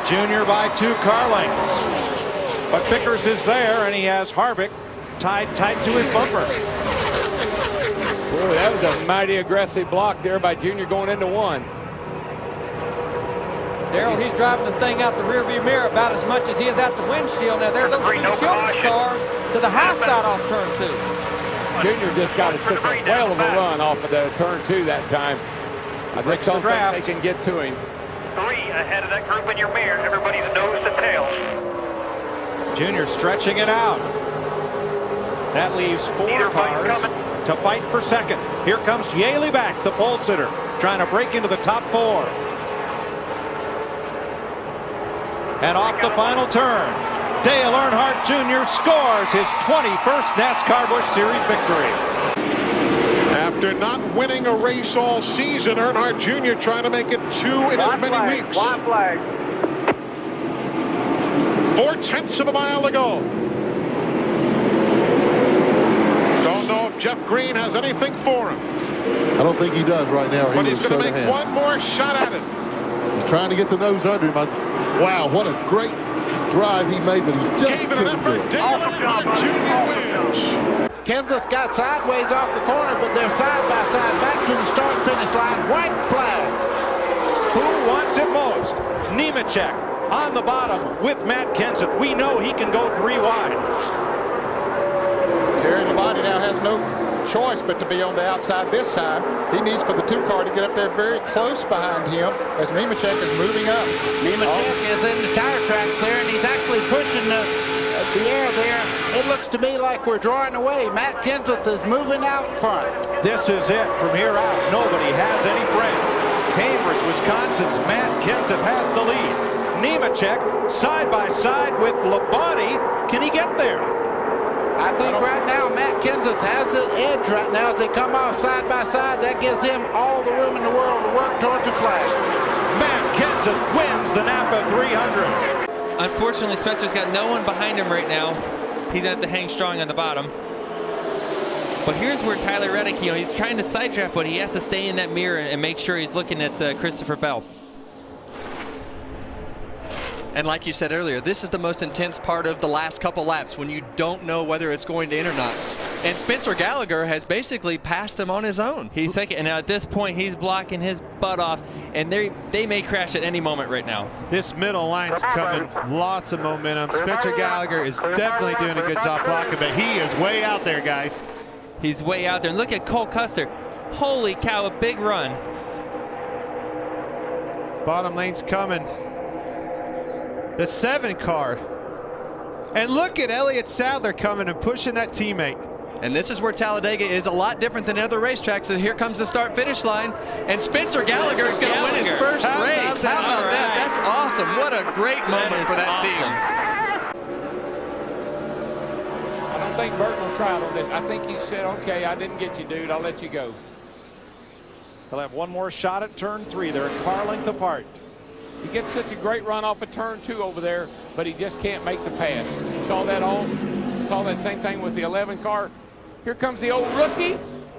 Junior by 2 car lengths. But Vickers is there, and he has Harvick tied tight to his bumper. Boy, that was a mighty aggressive block there by Junior going into 1. Darrell, he's driving the thing out the rearview mirror about as much as he is out the windshield. Now, there are those 2 children's cars to the high side off turn 2. Junior just got such a whale of a run off of the turn 2 that time. I just don't think they can get to him. 3 ahead of that group in your mirror. Everybody's nose to tail. Junior stretching it out. That leaves 4 cars to fight for second. Here comes Yaley back, the pole sitter, trying to break into the top 4. And off the final turn, Dale Earnhardt Jr. scores his 21st NASCAR Busch Series victory. After not winning a race all season, Earnhardt Jr. trying to make it 2 in as many weeks. White flag. 4/10 of a mile to go. Don't know if Jeff Green has anything for him. I don't think he does right now. But he's going to make one more shot at it. He's trying to get the nose under him. Wow, what a great drive he made, but he just gave it an effort. Dale Earnhardt Jr. wins. Kenseth got sideways off the corner, but they're side by side back to the start-finish line. White flag. Who wants it most? Nemechek on the bottom with Matt Kenseth. We know he can go 3 wide. Terry Labonte now has no choice but to be on the outside this time. He needs for the 2 car to get up there very close behind him as Nemechek is moving up. Nemechek is in the tire tracks there, and he's actually pushing the air there. It looks to me like we're drawing away. Matt Kenseth is moving out front. This is it. From here out, nobody has any friends. Cambridge, Wisconsin's Matt Kenseth has the lead. Nemechek side by side with Labonte. Can he get there? I think right now Matt Kenseth has the edge right now as they come off side by side. That gives him all the room in the world to work towards the flag. Matt Kenseth wins the Napa 300. Unfortunately, Spencer's got no one behind him right now. He's going to have to hang strong on the bottom. But here's where Tyler Reddick, he's trying to side draft, but he has to stay in that mirror and make sure he's looking at Christopher Bell. And like you said earlier, this is the most intense part of the last couple laps when you don't know whether it's going to in or not. And Spencer Gallagher has basically passed him on his own. He's second, and now at this point, he's blocking his butt off, and they may crash at any moment right now. This middle line's coming, lots of momentum. Spencer Gallagher is definitely doing a good job blocking, but he is way out there, guys. He's way out there. And look at Cole Custer. Holy cow, a big run. Bottom lane's coming. The 7 car. And look at Elliott Sadler coming and pushing that teammate. And this is where Talladega is a lot different than other racetracks. So here comes the start-finish line. And Spencer Gallagher is going to win his first race. How about that? That's awesome. What a great moment for that team. I don't think Burton will try it on this. I think he said, okay, I didn't get you, dude. I'll let you go. He'll have one more shot at turn 3. They're a car length apart. He gets such a great run off of turn 2 over there, but he just can't make the pass. Saw that same thing with the 11 car. Here comes the old rookie.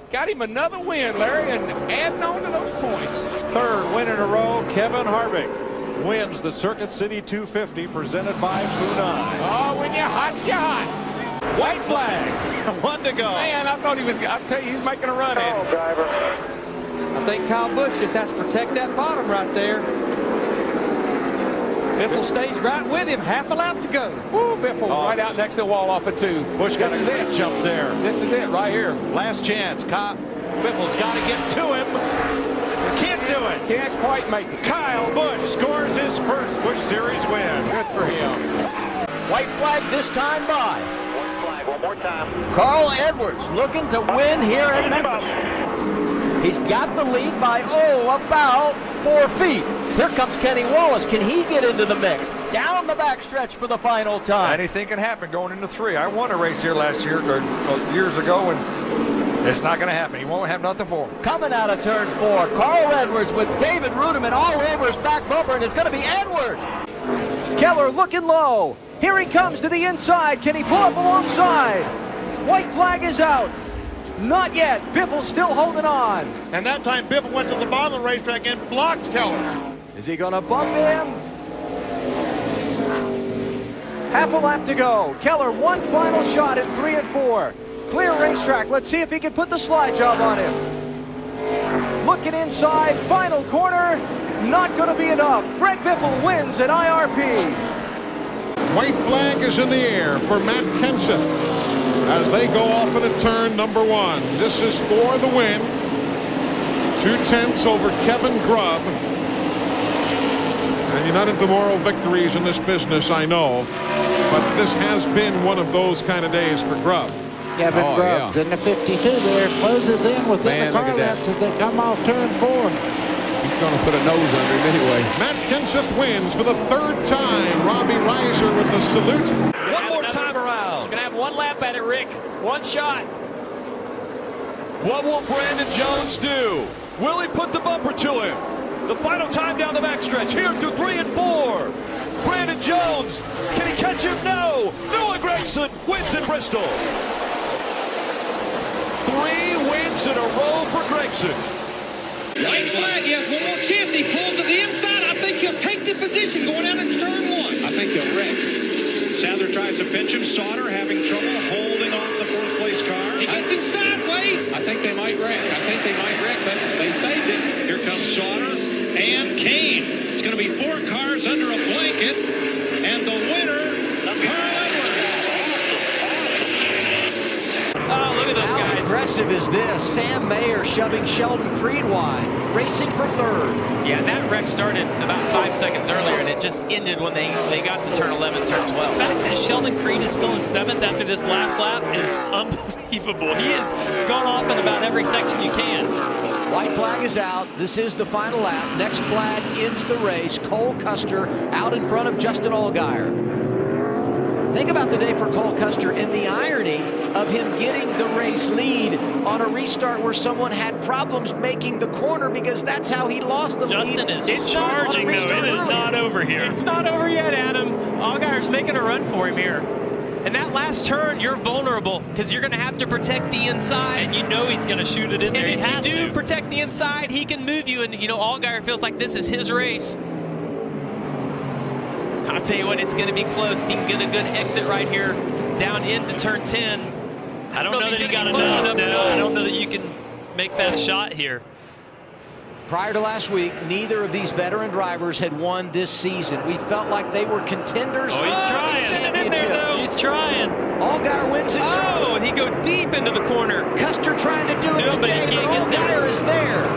Got him another win, Larry, and adding on to those points. 3rd win in a row, Kevin Harvick wins the Circuit City 250 presented by Funai. Oh, when you're hot, you're hot. White flag. 1 to go. Man, I thought he was, I'll tell you, he's making a run at it. Driver. I think Kyle Busch just has to protect that bottom right there. Biffle stays right with him, half a lap to go. Woo, Biffle right out next to the wall off of 2. Busch got a great jump there. This is it right here. Last chance. Biffle's got to get to him. Can't do it. Can't quite make it. Kyle Busch scores his first Busch Series win. Good for him. White flag this time by White flag one more time. Carl Edwards, looking to win here at Memphis. He's got the lead by, about 4 feet. Here comes Kenny Wallace. Can he get into the mix? Down the backstretch for the final time. Anything can happen going into 3. I won a race here last year, or years ago, and it's not going to happen. He won't have nothing for him. Coming out of turn 4, Carl Edwards with David Rudiman all over his back bumper, and it's going to be Edwards. Keller looking low. Here he comes to the inside. Can he pull up alongside? White flag is out. Not yet. Biffle still holding on. And that time Biffle went to the bottom of the racetrack and blocked Keller. Is he going to bump him? Half a lap to go. Keller, one final shot at 3 and 4. Clear racetrack. Let's see if he can put the slide job on him. Looking inside, final corner. Not going to be enough. Greg Biffle wins at IRP. White flag is in the air for Matt Kenseth as they go off into turn number 1. This is for the win. 2/10 over Kevin Grubb. And you're not into moral victories in this business, I know. But this has been one of those kind of days for Grubb. Kevin Grubb's in the 52 there. Closes in within the car laps as they come off turn 4. He's going to put a nose under him anyway. Matt Kenseth wins for the 3rd time. Robbie Reiser with the salute. One more time around. Gonna have one lap at it, Rick. One shot. What will Brandon Jones do? Will he put the bumper to him? The final time down the backstretch here through 3 and 4. Brandon Jones, can he catch him? No. Noah Gragson wins in Bristol. 3 wins in a row for Gragson. White flag, he has one more chance. He pulls to the inside. I think he'll take the position going out in turn 1. I think he'll wreck. Sadler tries to pinch him. Sauter having trouble holding on the 4th place car. He gets him sideways. I think they might wreck. But they saved it. Here comes Sauter and Kane. It's going to be 4 cars under a blanket. And the winner, Carl Edwards. Oh, look at those guys. How aggressive is this? Sam Mayer shoving Sheldon Creed wide, racing for 3rd. Yeah, and that wreck started about 5 seconds earlier, and it just ended when they got to turn 11, turn 12. The fact that Sheldon Creed is still in 7th after this last lap is unbelievable. He has gone off in about every section you can. White flag is out. This is the final lap. Next flag ends the race. Cole Custer out in front of Justin Allgaier. Think about the day for Cole Custer and the irony of him getting the race lead on a restart where someone had problems making the corner because that's how he lost the lead. Justin is charging, though. It is not over here. It's not over yet, Adam. Allgaier's making a run for him here. And that last turn, you're vulnerable because you're going to have to protect the inside. And you know he's going to shoot it in there. And if you do protect the inside, he can move you. And, you know, Allgaier feels like this is his race. I'll tell you what, it's going to be close. If he can get a good exit right here down into turn 10. I don't know that he got enough. No, I don't know that you can make that shot here. Prior to last week, neither of these veteran drivers had won this season. We felt like they were contenders. Oh, he's trying. In there, though. He's trying. Allgaier wins it. Oh, and he go deep into the corner. Custer trying to do it today, but Allgaier is there.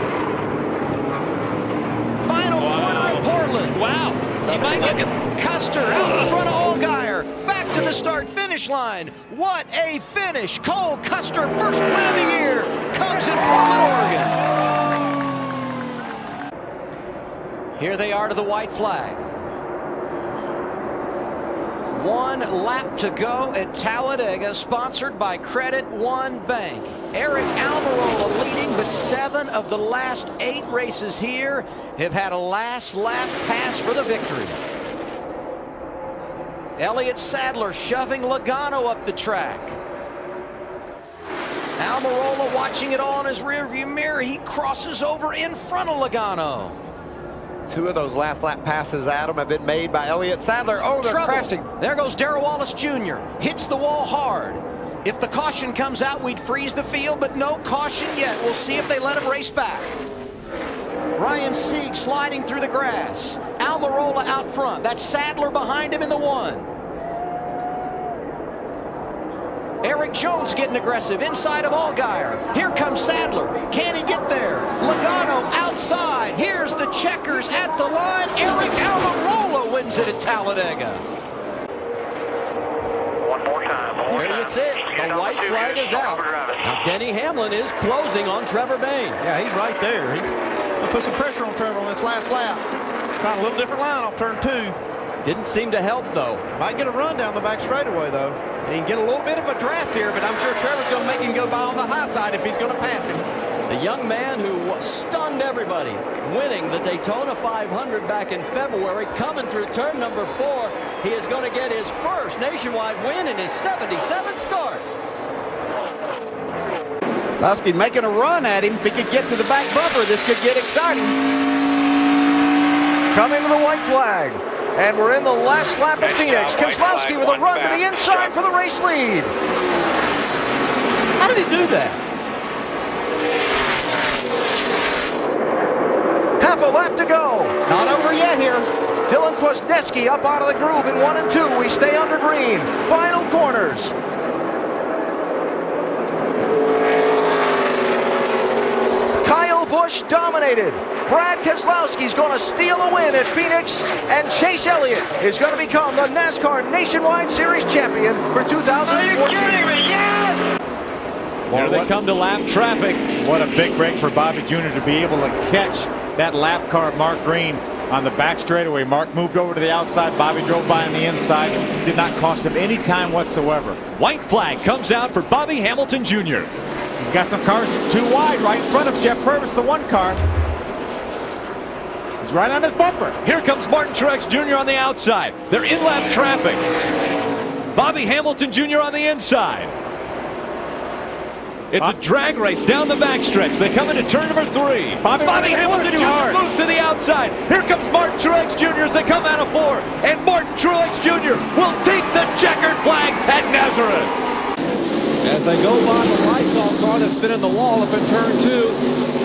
Final corner at Portland. Wow. He might get Custer out in front of Allgaier. Back to the start-finish line. What a finish. Cole Custer, first win of the year, comes in Portland, Oregon. Here they are to the white flag. 1 lap to go at Talladega, sponsored by Credit One Bank. Eric Almirola leading, but 7 of the last 8 races here have had a last lap pass for the victory. Elliott Sadler shoving Logano up the track. Almirola watching it all in his rearview mirror. He crosses over in front of Logano. 2 of those last lap passes, Adam, have been made by Elliott Sadler. Oh, they're crashing. There goes Darrell Wallace Jr. Hits the wall hard. If the caution comes out, we'd freeze the field, but no caution yet. We'll see if they let him race back. Ryan Sieg sliding through the grass. Almirola out front. That's Sadler behind him in the 1. Eric Jones getting aggressive inside of Allgaier. Here comes Sadler. Can he get there? Logano outside. Here's the checkers at the line. Eric Almirola wins it at Talladega. One more time. There you see it. The white flag is out. Now Denny Hamlin is closing on Trevor Bayne. Yeah, he's right there. He's going to put some pressure on Trevor on this last lap. Trying a little different line off turn 2. Didn't seem to help, though. Might get a run down the back straightaway, though. He can get a little bit of a draft here, but I'm sure Trevor's going to make him go by on the high side if he's going to pass him. The young man who stunned everybody, winning the Daytona 500 back in February, coming through turn number 4. He is going to get his first nationwide win in his 77th start. Slusky making a run at him. If he could get to the back bumper, this could get exciting. Coming to the white flag. And we're in the last lap of Phoenix. Keselowski with a run to the inside for the race lead. How did he do that? Half a lap to go. Not over yet here. Dylan Kwasniewski up out of the groove in 1 and 2. We stay under green. Final corners. Kyle Busch dominated. Brad Keselowski's going to steal a win at Phoenix, and Chase Elliott is going to become the NASCAR Nationwide Series champion for 2014. Are you kidding me? Yes! Here they come to lap traffic. What a big break for Bobby Jr. to be able to catch that lap car of Mark Green on the back straightaway. Mark moved over to the outside. Bobby drove by on the inside. Did not cost him any time whatsoever. White flag comes out for Bobby Hamilton Jr. He's got some cars too wide right in front of Jeff Purvis, the one car. He's right on his bumper. Here comes Martin Truex Jr. on the outside. They're in lap traffic. Bobby Hamilton Jr. on the inside. It's a drag race down the backstretch. They come into turn number 3. Bobby Hamilton Jr. moves to the outside. Here comes Martin Truex Jr. as they come out of 4. And Martin Truex Jr. will take the checkered flag at Nazareth. As they go by the Lysol car that's been in the wall up in turn 2.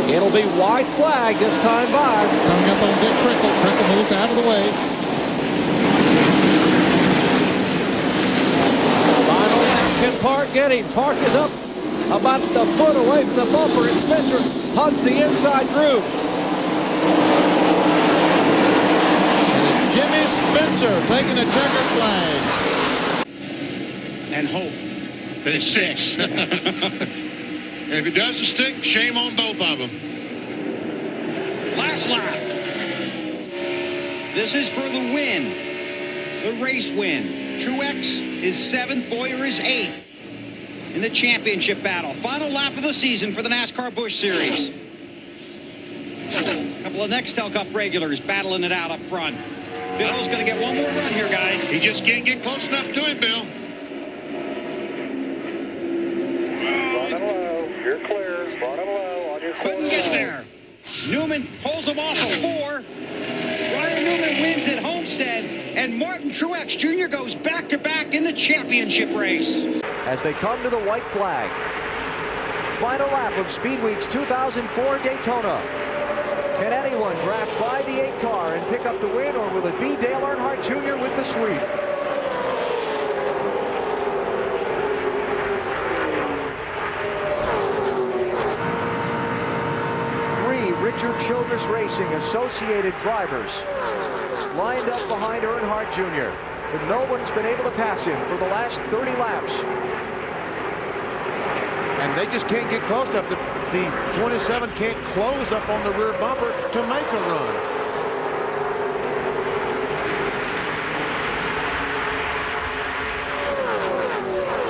It'll be white flag this time by. Coming up on Dick Crickle. Crickle moves out of the way. Final lap. Can Park get him? Park is up about a foot away from the bumper, and Spencer hugs the inside groove. And it's Jimmy Spencer taking a checkered flag. And hope that it sticks. If it doesn't stick, shame on both of them. Last lap. This is for the win. The race win. Truex is 7th, Bowyer is 8th. In the championship battle. Final lap of the season for the NASCAR Busch Series. A couple of Nextel Cup regulars battling it out up front. Bill's going to get one more run here, guys. He just can't get close enough to him, Bill. Bottom low. You're clear. Bottom low on your corner. Couldn't get there. Newman pulls him off of 4. Ryan Newman wins at Homestead. And Martin Truex Jr. goes back-to-back in the championship race. As they come to the white flag. Final lap of Speed Week's 2004 Daytona. Can anyone draft by the 8 car and pick up the win, or will it be Dale Earnhardt Jr. with the sweep? Richard Childress Racing associated drivers lined up behind Earnhardt Jr. But no one's been able to pass him for the last 30 laps. And they just can't get close enough. The 27 can't close up on the rear bumper to make a run.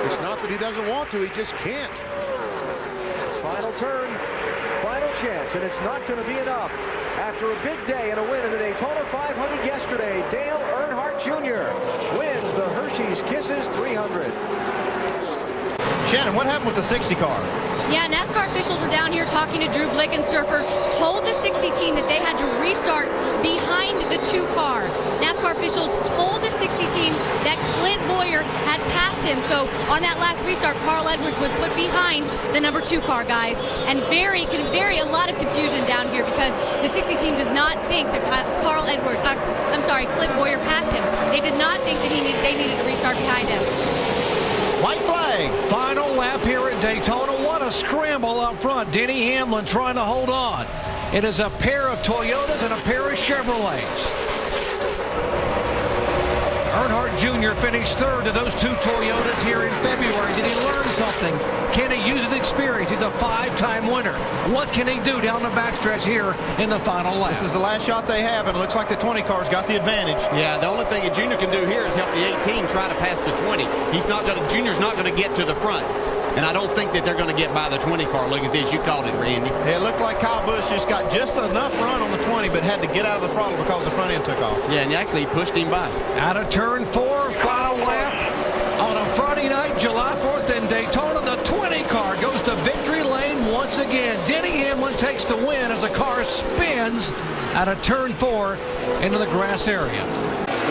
It's not that he doesn't want to, he just can't. Final turn. Final chance, and it's not going to be enough. After a big day and a win in the Daytona 500 yesterday, Dale Earnhardt Jr. wins the Hershey's Kisses 300. Shannon, what happened with the 60 car? Yeah, NASCAR officials were down here talking to Drew Blickensturfer, told the 60 team that they had to restart behind the 2 car. NASCAR officials told the 60 team that Clint Bowyer had passed him. So on that last restart, Carl Edwards was put behind the number 2 car, guys. And a lot of confusion down here because the 60 team does not think that Clint Bowyer passed him. They did not think that they needed to restart behind him. White flag. Final lap here at Daytona. What a scramble up front. Denny Hamlin trying to hold on. It is a pair of Toyotas and a pair of Chevrolets. Earnhardt Jr. finished 3rd to those 2 Toyotas here in February. Did he learn something? Can he use his experience? He's a 5-time winner. What can he do down the backstretch here in the final lap? This is the last shot they have, and it looks like the 20 car's got the advantage. Yeah, the only thing a junior can do here is help the 18 try to pass the 20. Junior's not going to get to the front. And I don't think that they're going to get by the 20 car. Look at this. You called it, Randy. It looked like Kyle Busch just got just enough run on the 20, but had to get out of the throttle because the front end took off. Yeah, and actually he pushed him by. Out of turn 4, final lap on a Friday night, July 4th in Daytona. The 20 car goes to victory lane once again. Denny Hamlin takes the win as the car spins out of turn 4 into the grass area.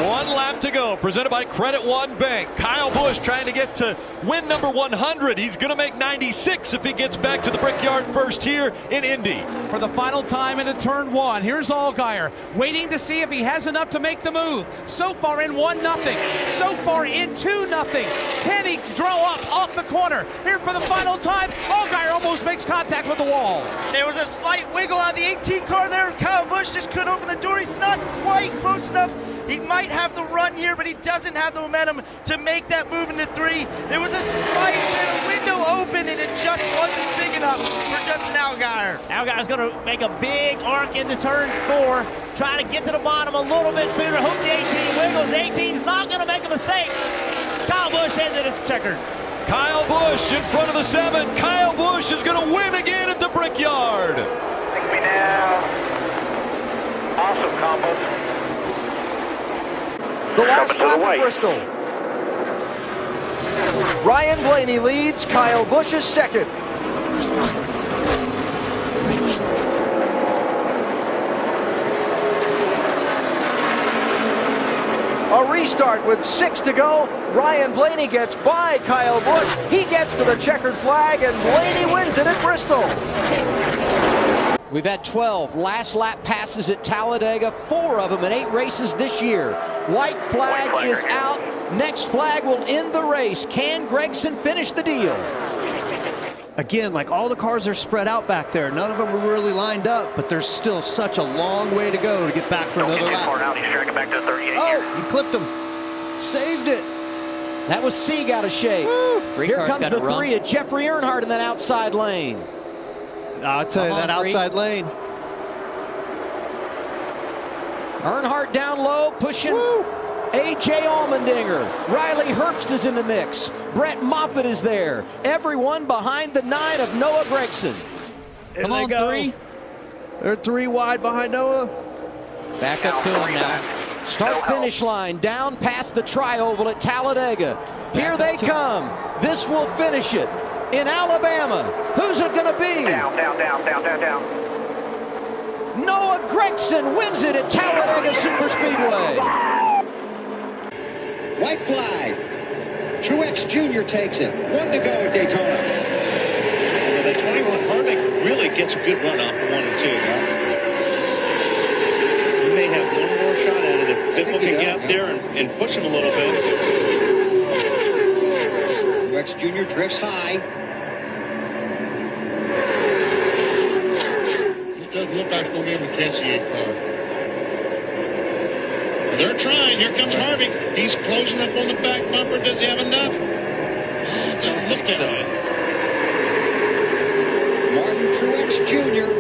One lap to go, presented by Credit One Bank. Kyle Busch trying to get to win number 100. He's going to make 96 if he gets back to the Brickyard first here in Indy. For the final time into turn 1, here's Allgaier waiting to see if he has enough to make the move. So far in 1-0. So far in 2-0. Can he draw up off the corner? Here for the final time, Allgaier almost makes contact with the wall. There was a slight wiggle on the 18 car there. Kyle Busch just couldn't open the door. He's not quite close enough. He might have the run here, but he doesn't have the momentum to make that move into 3. There was a slight bit of window open, and it just wasn't big enough for Justin Allgaier. Allgaier's going to make a big arc into turn 4, trying to get to the bottom a little bit sooner. Hope the 18 wiggles. The 18's not going to make a mistake. Kyle Busch ends it at the checkered. Kyle Busch in front of the 7. Kyle Busch is going to win again at the Brickyard. Take me now. Awesome combos. The last lap of Bristol. Ryan Blaney leads, Kyle Busch is second. A restart with 6 to go. Ryan Blaney gets by Kyle Busch. He gets to the checkered flag, and Blaney wins it at Bristol. We've had 12 last lap passes at Talladega, 4 of them in 8 races this year. White flag is out. Next flag will end the race. Can Gregson finish the deal? Again, like all the cars are spread out back there. None of them are really lined up, but there's still such a long way to go to get back for another lap. Oh, he clipped him. Saved it. That was Sieg out of shape. Here comes the 3 at Jeffrey Earnhardt in that outside lane. I'll tell you, that outside lane. Earnhardt down low, pushing A.J. Allmendinger. Riley Herbst is in the mix. Brett Moffitt is there. Everyone behind the 9 of Noah Gragson. Come on, 3. They're 3 wide behind Noah. Back up to him now. Start-finish line down past the tri-oval at Talladega. Here they come. This will finish it. In Alabama, who's it going to be? Down. Noah Gragson wins it at Talladega Superspeedway. White flag. Truex Jr. takes it. 1 to go at Daytona. Well, the 21 Harvick really gets a good run off of 1 and 2, huh? He may have one more shot at it if Biffle can get up there and push him a little bit. Truex Jr. drifts high. Doesn't look like it's going to be able to catch the 8 car. They're trying. Here comes Harvick. He's closing up on the back bumper. Does he have enough? Oh, it doesn't look that way. Martin Truex Jr.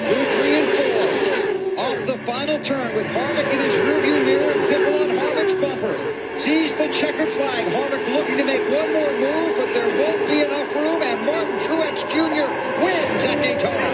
Through 3 and 4. Off the final turn with Harvick in his rearview mirror and Biffle on Harvick's bumper. Sees the checkered flag. Harvick looking to make one more move, but there won't be enough room, and Martin Truex Jr. wins at Daytona.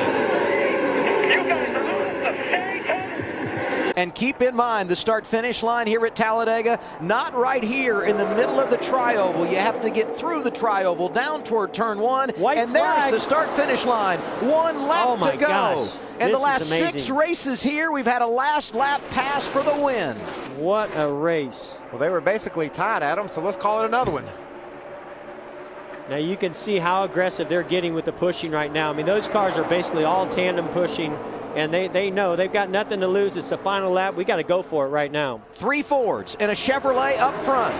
And keep in mind the start-finish line here at Talladega, not right here in the middle of the tri-oval. You have to get through the tri-oval down toward turn 1. And there's the start-finish line. 1 lap to go. Gosh. And the last 6 races here, we've had a last lap pass for the win. What a race. Well, they were basically tied, Adam, so let's call it another one. Now you can see how aggressive they're getting with the pushing right now. I mean, those cars are basically all tandem pushing, and they know they've got nothing to lose. It's the final lap. We got to go for it right now. 3 Fords and a Chevrolet up front.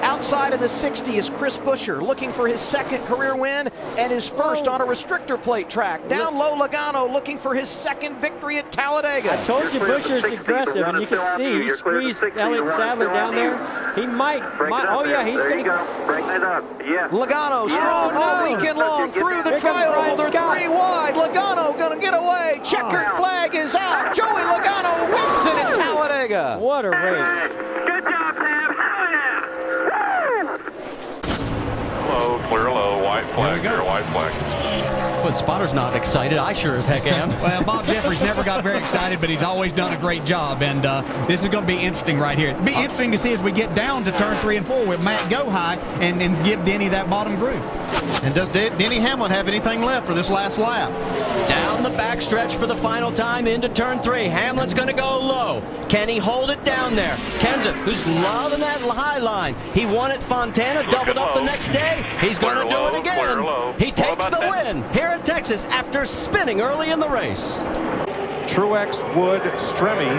Outside of the 60 is Chris Buescher looking for his 2nd career win and his first on a restrictor plate track. Down low, Logano looking for his 2nd victory at Talladega. I told you Buescher's aggressive, and you can see he squeezed Elliott Sadler down there. He might oh yeah, he's going to Bring it up. Yes. Logano strong all weekend long through the tri-oval. They're 3 wide. Logano going to get away. Checkered flag is out. Joey Logano wins it at Talladega. What a race. Good job, Sam. Low, clear low, white flag here, white flag. Well, the spotter's not excited. I sure as heck am. Well, Bob Jeffries never got very excited, but he's always done a great job. And this is going to be interesting right here. It'll be interesting to see as we get down to turn 3 and 4 with Matt go high and give Denny that bottom groove. And does Denny Hamlin have anything left for this last lap? Down the backstretch for the final time into turn 3. Hamlin's going to go low. Can he hold it down there? Kenseth, who's loving that high line. He won at Fontana, doubled up the next day. He's going to do it again. He takes the win here at Texas after spinning early in the race. Truex, Wood, Stremme,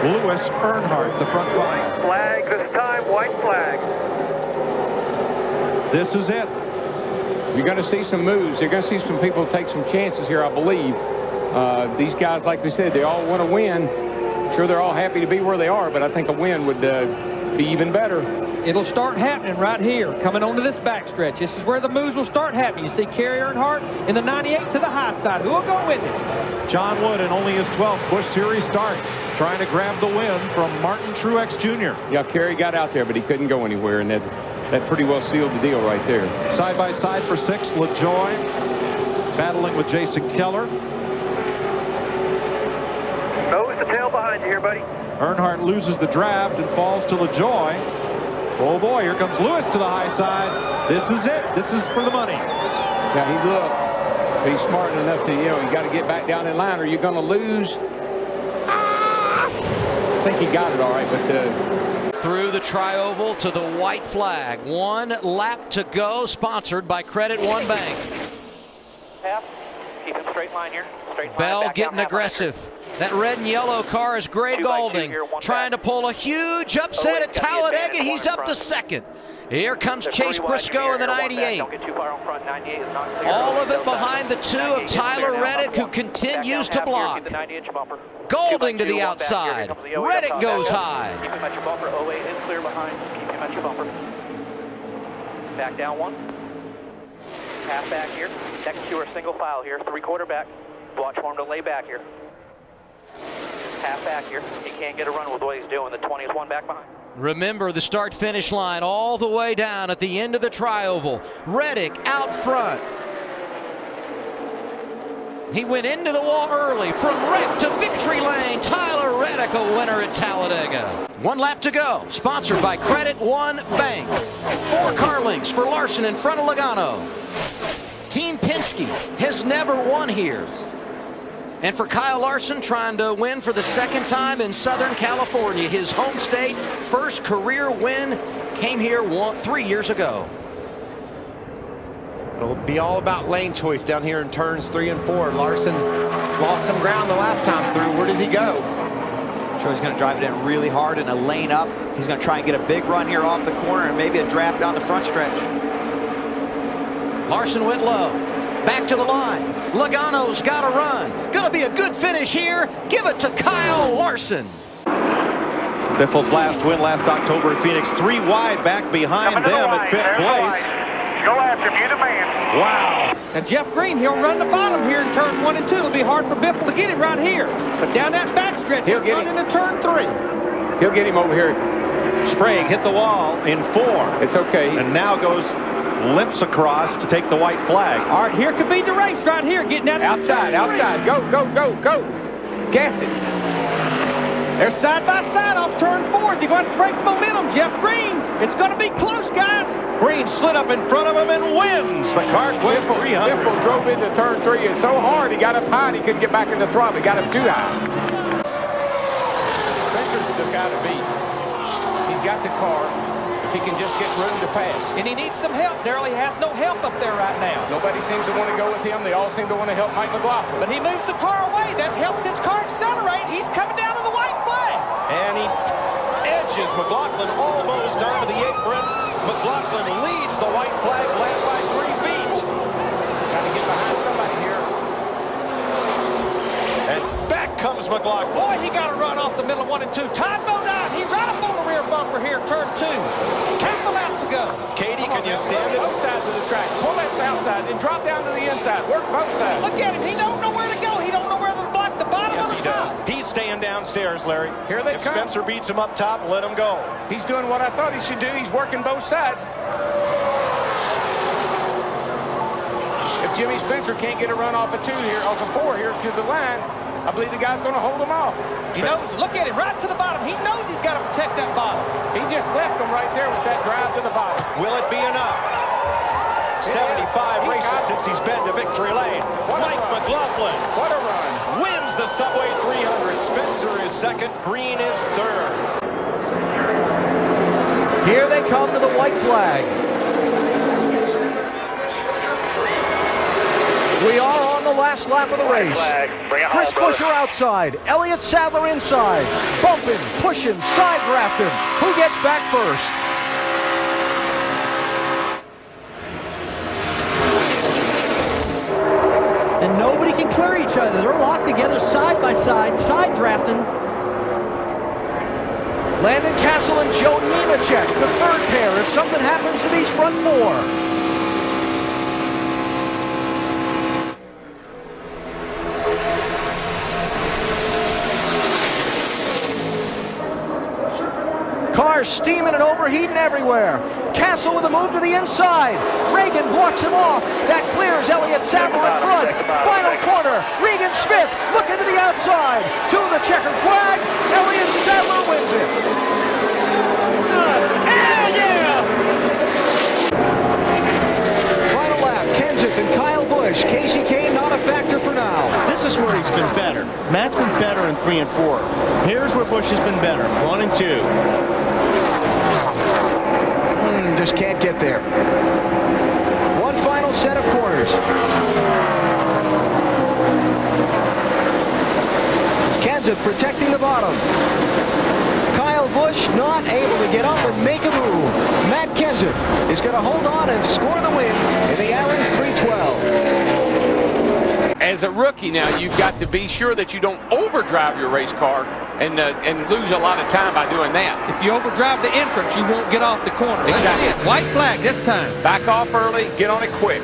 Lewis, Earnhardt, the front five. Flag this time, white flag. This is it. You're going to see some moves. You're going to see some people take some chances here, I believe. These guys, like we said, they all want to win. I'm sure they're all happy to be where they are, but I think a win would be even better. It'll start happening right here, coming onto this backstretch. This is where the moves will start happening. You see Kerry Earnhardt in the 98 to the high side. Who will go with him? John Wood in only his 12th Busch Series start, trying to grab the win from Martin Truex Jr. Yeah, Kerry got out there, but he couldn't go anywhere, and that pretty well sealed the deal right there. Side by side for 6, LaJoie battling with Jason Keller. Nose to tail behind you here, buddy. Earnhardt loses the draft and falls to LaJoie. Oh boy, here comes Lewis to the high side. This is it. This is for the money. Yeah, he looked. He's smart enough to, you got to get back down in line or you're going to lose. I think he got it all right, but through the tri-oval to the white flag. 1 lap to go, sponsored by Credit One Bank. Half. Keep him straight line here. Straight line. Bell getting aggressive. That red and yellow car is Gray Golding trying to pull a huge upset at Talladega. He's up to second. Here comes Chase Briscoe in the 98. All of it behind the 2 of Tyler Reddick, who continues to block. Golding to the outside. Reddick goes high. Keep him at your bumper. 08 is clear behind. Keep him at your bumper. Back down 1. Half back here. Next 2 are single file here. 3/4 back. Watch for him to lay back here. Half back here. He can't get a run with what he's doing. The 20 is 1 back behind. Remember the start-finish line all the way down at the end of the tri-oval. Reddick out front. He went into the wall early. From wreck to victory lane. Tyler Reddick, a winner at Talladega. 1 lap to go. Sponsored by Credit One Bank. 4 car links for Larson in front of Logano. Team Penske has never won here. And for Kyle Larson, trying to win for the 2nd time in Southern California, his home state, first career win, came here 3 years ago. It'll be all about lane choice down here in turns 3 and 4. Larson lost some ground the last time through. Where does he go? Troy's going to drive it in really hard in a lane up. He's going to try and get a big run here off the corner and maybe a draft down the front stretch. Larson went low. Back to the line. Logano's got to run. Going to be a good finish here. Give it to Kyle Larson. Biffle's last win last October at Phoenix. 3 wide back behind them at 5th place. Go after him, you the man. Wow. And Jeff Green, he'll run the bottom here in turns 1 and 2. It'll be hard for Biffle to get him right here. But down that backstretch, he'll get him into turn 3. he'll get him over here. Sprague hit the wall in 4. It's okay. And now goes limps across to take the white flag. All right, here could be the race right here. Getting that outside. Go, go, go, go. Gas it. They're side by side off turn 4. Is he going to break momentum? Jeff Green. It's going to be close, guys. Green slid up in front of him and wins. The car quit 300. Biffle drove into turn 3. It's so hard. He got up high and he couldn't get back in the throttle. He got up too high. Spencer's the guy to beat. He's got the car. If he can just get room to pass. And he needs some help, Darrell. He has no help up there right now. Nobody seems to want to go with him. They all seem to want to help Mike McLaughlin. But he moves the car away. That helps his car accelerate. He's coming down to the white flag. And he edges McLaughlin almost onto the apron. McLaughlin leads the white flag lap by 3 feet. Trying to get behind somebody here. And back comes McLaughlin. Boy, he got a run off the middle of 1 and 2. Todd Bodine, he right up on the rear bumper here, turn 2. Careful out to go. Katie, can you stand it? Both sides of the track. Pull that outside and drop down to the inside. Work both sides. Look at him. He don't know where to go. He don't know where to block the bottom yes, of the top. Does. He's staying downstairs, Larry. Here they if come. Spencer beats him up top, let him go. He's doing what I thought he should do. He's working both sides. If Jimmy Spencer can't get a run off a 2 here, off a 4 here to the line, I believe the guy's going to hold him off. He knows. Look at him right to the bottom. He knows he's got to protect that bottom. He just left him right there with that drive to the bottom. Will it be enough? 75 races since he's been to victory lane. Mike McLaughlin what a run. Wins the Subway 300. Spencer is second. Green is third. Here they come to the white flag. We are on the last lap of the race. Chris Buescher outside, Elliott Sadler inside. Bumping, pushing, side drafting. Who gets back first? And nobody can clear each other. They're locked together side by side drafting. Landon Castle and Joe Nemechek, the third pair if something happens to these front four. Cars steaming and overheating everywhere. Castle with a move to the inside. Reagan blocks him off. That clears Elliott Sadler in front. Final corner. Regan Smith looking to the outside. To the checkered flag. Elliott Sadler wins it. Final lap. Kenseth and Kyle Busch. Casey Kane not a factor for now. This is where he's been better. Matt's been better in 3 and 4. Here's where Busch has been better. 1 and 2. Just can't get there. One final set of corners. Kenseth protecting the bottom. Kyle Busch not able to get up and make a move. Matt Kenseth is going to hold on and score the win in the Aaron's 312. As a rookie now, you've got to be sure that you don't overdrive your race car and lose a lot of time by doing that. If you overdrive the entrance, you won't get off the corner. Exactly. That's it. White flag this time. Back off early, get on it quick.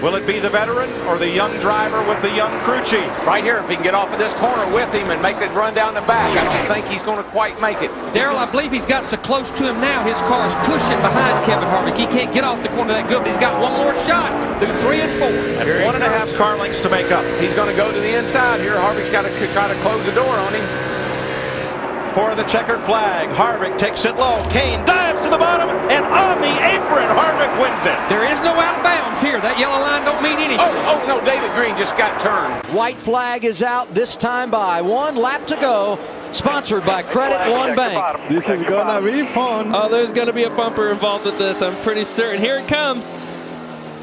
Will it be the veteran or the young driver with the young crew chief? Right here, if he can get off of this corner with him and make it run down the back, I don't think he's going to quite make it. Darrell, I believe he's got so close to him now, his car is pushing behind Kevin Harvick. He can't get off the corner that good, but he's got one more shot through 3 and 4. And 1.5 car lengths to make up. He's going to go to the inside here. Harvick's got to try to close the door on him. For the checkered flag, Harvick takes it low. Kane dives to the bottom, and on the apron, Harvick wins it. There is no out of bounds here. That yellow line don't mean anything. Oh, no, David Green just got turned. White flag is out, this time by 1 lap to go. Sponsored by Credit One Bank. This is gonna be fun. Oh, there's gonna be a bumper involved with this, I'm pretty certain. Here it comes.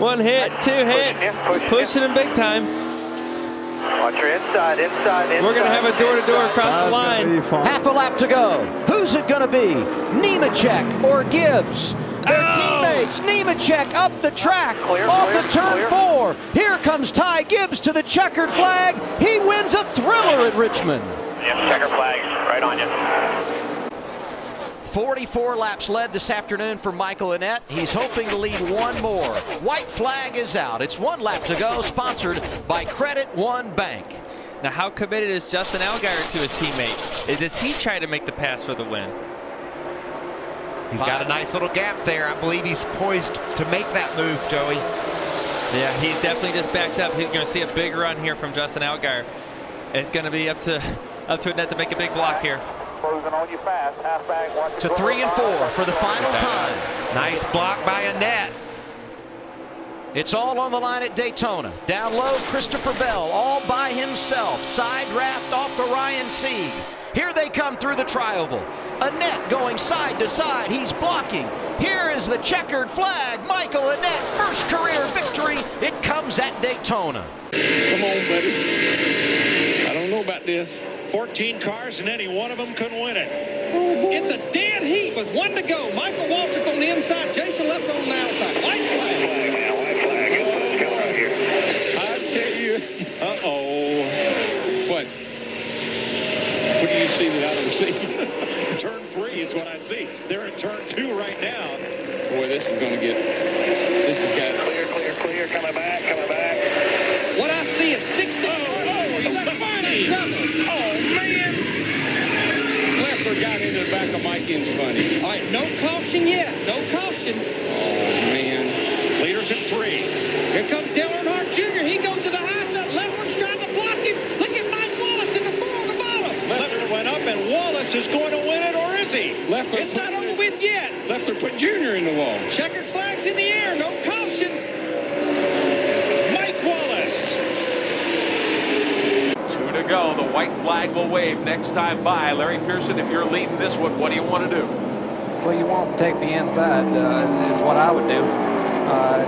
1 hit, 2 hits. Pushing him big time. Watch your inside. We're going to have a door-to-door across the line. Half a lap to go. Who's it going to be? Nemechek or Gibbs? Their teammates. Nemechek up the track. Off of turn 4. Here comes Ty Gibbs to the checkered flag. He wins a thriller at Richmond. Yep, checkered flag right on you. 44 laps led this afternoon for Michael Annett. He's hoping to lead one more. White flag is out. It's 1 lap to go, sponsored by Credit One Bank. Now, how committed is Justin Allgaier to his teammate? Does he try to make the pass for the win? He's got a nice little gap there. I believe he's poised to make that move, Joey. Yeah, he's definitely just backed up. He's going to see a big run here from Justin Allgaier. It's going to be up to Annett to make a big block here. Closing on you fast. Halfback, watch to 3 and 4 for the final time. Nice block by Annett. It's all on the line at Daytona. Down low, Christopher Bell all by himself. Side draft off to Ryan Sieg. Here they come through the trioval. Annett going side to side. He's blocking. Here is the checkered flag. Michael Annett, first career victory. It comes at Daytona. Come on, buddy. I don't know about this. 14 cars, and any one of them couldn't win it. It's a dead heat with 1 to go. Michael Waltrip on the inside, Jason Leffler on the outside. White flag. White flag. Let's go right here. I tell you. Uh-oh. What? What do you see that I don't see? Turn 3 is what I see. They're in turn 2 right now. Boy, this is going to get. This has got. Clear. Coming back. What I see is 60. He's funny. Oh, man. Leffler got into the back of Mikey's funny. All right, no caution yet. No caution. Oh, man. Leaders in 3. Here comes Dale Earnhardt Jr. He goes to the high side. Leffler's trying to block him. Look at Mike Wallace in the 4 on the bottom. Leffler went up, and Wallace is going to win it, or is he? It's not over with yet. Leffler put Jr. in the wall. Checkered flags in the air. No caution. Mike Wallace. 2 to go. The white flag will wave next time by. Larry Pearson, if you're leading this one, what do you want to do? Well, you want to take the inside is what I would do.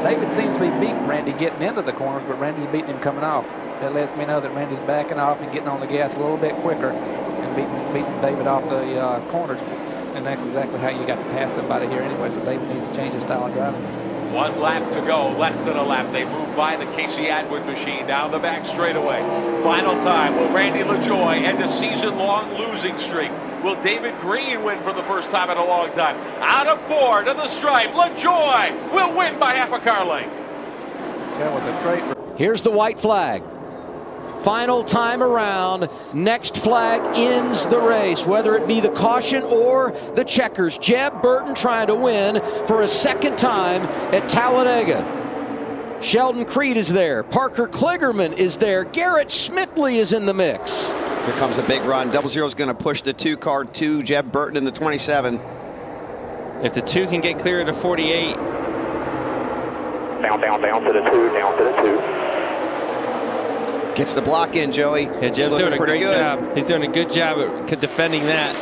David seems to be beating Randy getting into the corners, but Randy's beating him coming off. That lets me know that Randy's backing off and getting on the gas a little bit quicker and beating David off the corners. And that's exactly how you got to pass somebody here anyway, so David needs to change his style of driving. 1 lap to go, less than a lap. They move by the Casey Atwood machine down the back straightaway. Final time, will Randy LaJoie end a season-long losing streak? Will David Green win for the first time in a long time? Out of 4 to the stripe, LaJoie will win by half a car length. Here's the white flag. Final time around. Next flag ends the race, whether it be the caution or the checkers. Jeb Burton trying to win for a second time at Talladega. Sheldon Creed is there. Parker Kligerman is there. Garrett Smithley is in the mix. Here comes a big run. 00 is going to push the 2 car to Jeb Burton in the 27. If the 2 can get clear to 48. Down to the 2, down to the 2. Gets the block in, Joey. Yeah, Jeb's doing a great job. He's doing a good job at defending that.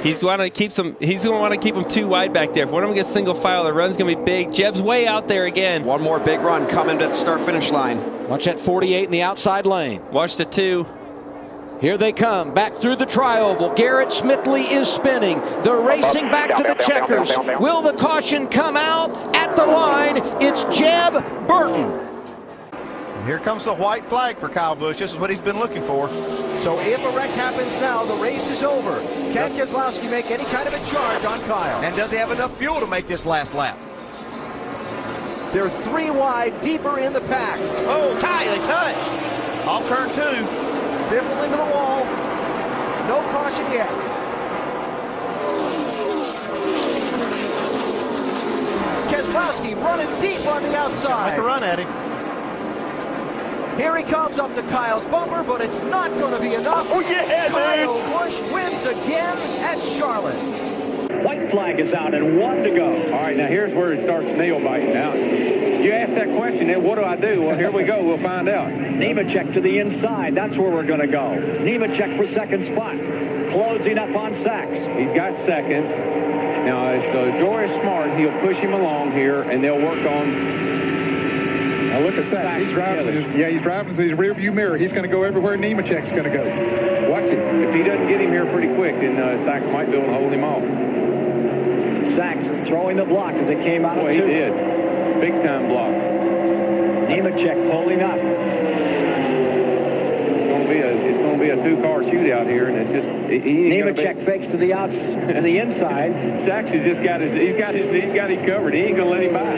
He's going to keep them 2 wide back there. If one of them gets single file, the run's going to be big. Jeb's way out there again. One more big run coming to the start-finish line. Watch that 48 in the outside lane. Watch the 2. Here they come, back through the tri-oval. Garrett Smithley is spinning. They're racing back to the checkers. Will the caution come out at the line? It's Jeb Burton. Here comes the white flag for Kyle Busch. This is what he's been looking for. So if a wreck happens now, the race is over. Can Keselowski make any kind of a charge on Kyle? And does he have enough fuel to make this last lap? They're 3 wide, deeper in the pack. Oh, tie, they touched. Off turn 2. Biffle into the wall. No caution yet. Keselowski running deep on the outside. Make a run at him. Here he comes up to Kyle's bumper, but it's not going to be enough. Oh, yeah, Kyle Busch wins again at Charlotte. White flag is out and 1 to go. All right, now here's where it starts nail biting. Now, you asked that question, then what do I do? Well, here we go. We'll find out. Nemechek to the inside. That's where we're going to go. Nemechek for second spot. Closing up on Sachs. He's got second. Now, if Joy is smart, he'll push him along here, and they'll work on... Now look at Sachs. He's driving. He's driving through his rearview mirror. He's going to go everywhere Nemechek's going to go. Watch him. If he doesn't get him here pretty quick, then Sachs might be able to hold him off. Sachs throwing the block as it came out of 2. He did. Big time block. Nemechek pulling up. It's going to be a 2-car shootout here, and it's just Nemechek fakes to the outside, to the inside. Sachs has just got he's got him covered. He ain't going to let him by.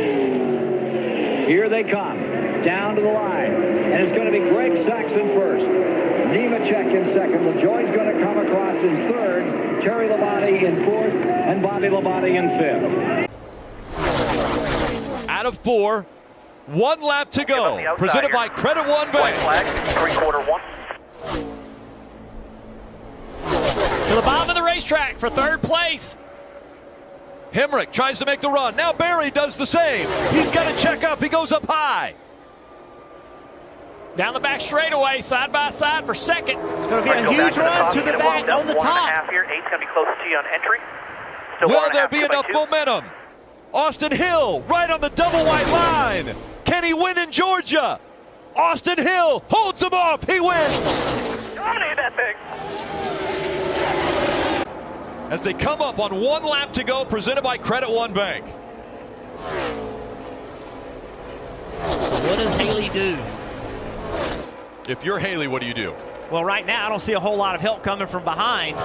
Here they come, down to the line, and it's going to be Greg Saxon first. Nemechek in second. LaJoie's going to come across in third. Terry Labonte in fourth, and Bobby Labonte in fifth. Out of 4, 1 lap to go. Presented by Credit One Bank. White flag, 3/4 1. To the bottom of the racetrack for 3rd place. Hemrick tries to make the run. Now Barry does the same. He's got to check up. He goes up high. Down the back straightaway, side by side for second. It's going to be a huge run to the back on the top. 1.5 here. 8's going to be closest to you on entry. Still Will there be enough momentum? Austin Hill right on the double white line. Can he win in Georgia? Austin Hill holds him off. He wins. Dominate that thing. As they come up on 1 lap to go, presented by Credit One Bank. What does Haley do? If you're Haley, what do you do? Well, right now, I don't see a whole lot of help coming from behind.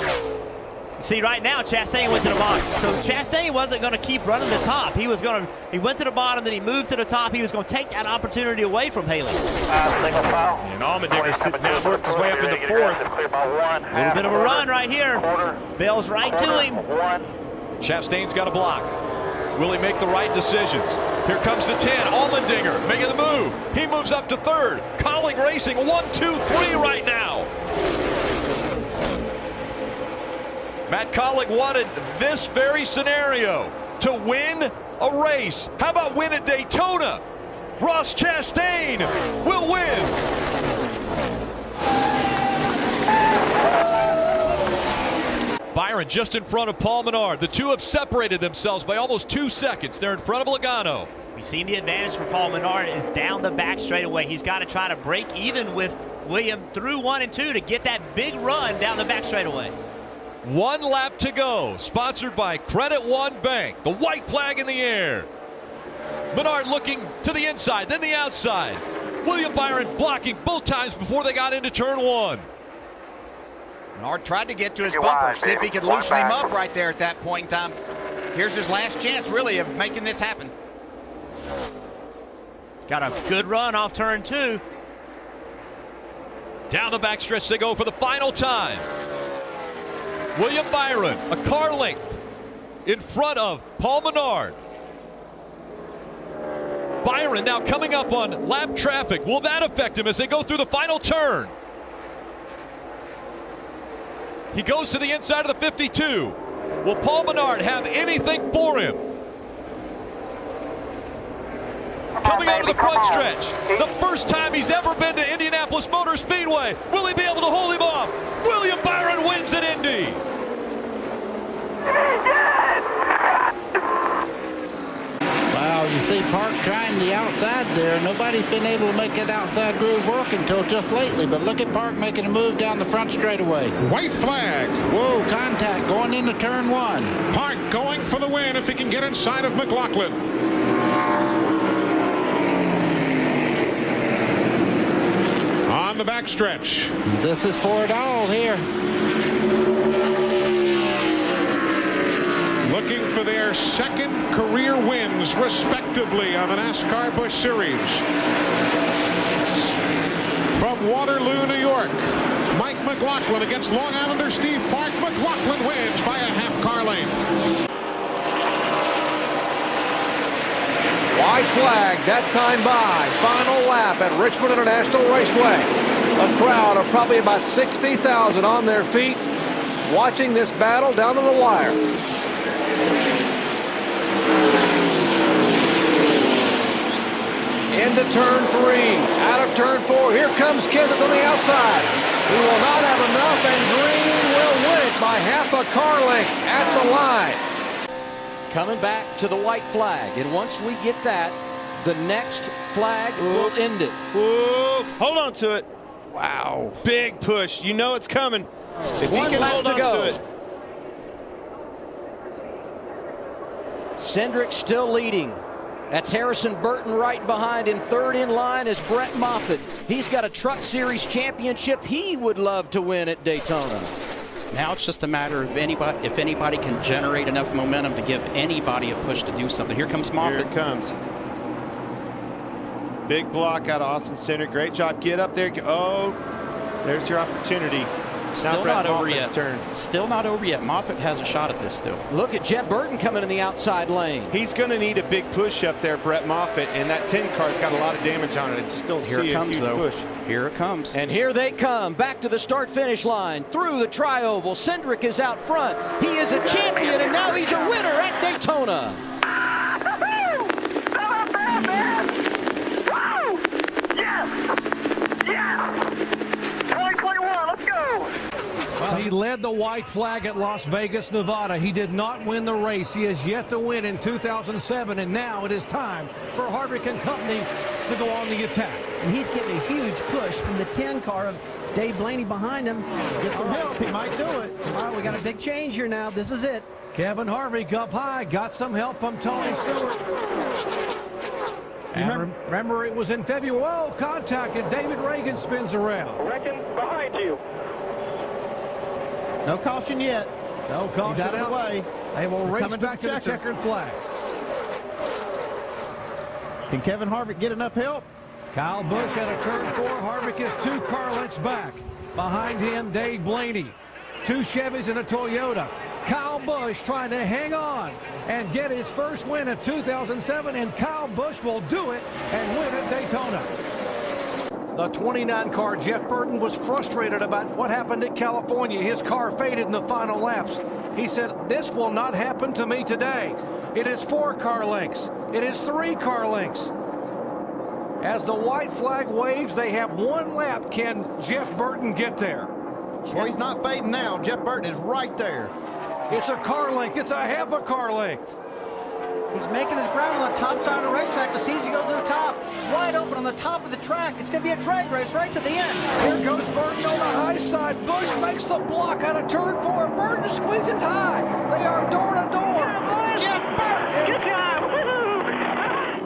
See, right now, Chastain went to the bottom. So Chastain wasn't going to keep running the top. He went to the bottom, then he moved to the top. He was going to take that opportunity away from Haley. Single file. And Allmendinger sitting down, worked his way up into 4th. A little bit of a run right here. Bell's right to him. Chastain's got a block. Will he make the right decisions? Here comes the 10, Allmendinger making the move. He moves up to 3rd. Colling Racing 1, 2, 3 right now. Matt Colling wanted this very scenario to win a race. How about win at Daytona? Ross Chastain will win. Byron just in front of Paul Menard. The two have separated themselves by almost 2 seconds. They're in front of Logano. We've seen the advantage for Paul Menard is down the back straightaway. He's got to try to break even with William through 1 and 2 to get that big run down the back straightaway. 1 lap to go. Sponsored by Credit One Bank. The white flag in the air. Menard looking to the inside, then the outside. William Byron blocking both times before they got into turn 1. Menard tried to get to his bumper, see if he could loosen him up right there at that point in time. Here's his last chance, really, of making this happen. Got a good run off turn 2. Down the backstretch they go for the final time. William Byron, a car length in front of Paul Menard. Byron now coming up on lap traffic. Will that affect him as they go through the final turn? He goes to the inside of the 52. Will Paul Menard have anything for him? Coming out of the front stretch. The first time he's ever been to Indianapolis Motor Speedway. Will he be able to hold him off? William Byron wins at Indy. Wow, you see Park trying the outside there. Nobody's been able to make that outside groove work until just lately. But look at Park making a move down the front straightaway. White flag. Whoa, contact going into turn 1. Park going for the win if he can get inside of McLaughlin. On the backstretch. This is for it all here. Looking for their second career wins, respectively, on the NASCAR Busch Series. From Waterloo, New York, Mike McLaughlin against Long Islander Steve Park. McLaughlin wins by a half car length. White flag, that time by. Final lap at Richmond International Raceway. A crowd of probably about 60,000 on their feet watching this battle down to the wire. Into turn 3, out of turn 4. Here comes Kenseth on the outside. He will not have enough, and Green will win it by half a car length at the line. Coming back to the white flag, and once we get that, the next flag will end it. Whoa. Hold on to it. Wow. Big push. You know it's coming. If he can hold on to it. Cindric still leading. That's Harrison Burton right behind him. Third in line is Brett Moffitt. He's got a Truck Series championship he would love to win at Daytona. Now it's just a matter of if anybody can generate enough momentum to give anybody a push to do something. Here comes Moffitt. Here it comes. Big block out of Austin Cindric. Great job. Get up there. Oh, there's your opportunity. Still not over yet. Still not over yet. Moffitt has a shot at this still. Look at Jeb Burton coming in the outside lane. He's going to need a big push up there, Brett Moffitt, and that 10 car's got a lot of damage on it. I just don't see a huge push. Here it comes. And here they come, back to the start-finish line, through the tri-oval. Cindric is out front. He is a champion, and now he's a winner at Daytona. Well, he led the white flag at Las Vegas, Nevada. He did not win the race. He has yet to win in 2007, and now it is time for Harvick and company to go on the attack. And he's getting a huge push from the 10 car of Dave Blaney behind him. Get some help. He might do it. All right, we got a big change here now. This is it. Kevin Harvick up high. Got some help from Tony Stewart. And remember, it was in February. Oh, contact, and David Reagan spins around. Reckon behind you. No caution yet. No caution. He's out of the way. They will race back to the checkered flag. Can Kevin Harvick get enough help? Kyle Busch at a turn 4. Harvick is 2 car lengths back. Behind him, Dave Blaney. 2 Chevys and a Toyota. Kyle Busch trying to hang on and get his first win of 2007, and Kyle Busch will do it and win at Daytona. The 29 car Jeff Burton was frustrated about what happened at California. His car faded in the final laps. He said, "This will not happen to me today." It is 4 car lengths. It is 3 car lengths. As the white flag waves, they have 1 lap. Can Jeff Burton get there? Well, he's not fading now. Jeff Burton is right there. It's a car length. It's a half a car length. He's making his ground on the top side of the racetrack. As soon as he goes to the top, wide open on the top of the track. It's going to be a drag race right to the end. Here goes Burton on the high side. Bush makes the block out of turn 4. Burton squeezes high. They are door to door. Jeff Burton! Good job!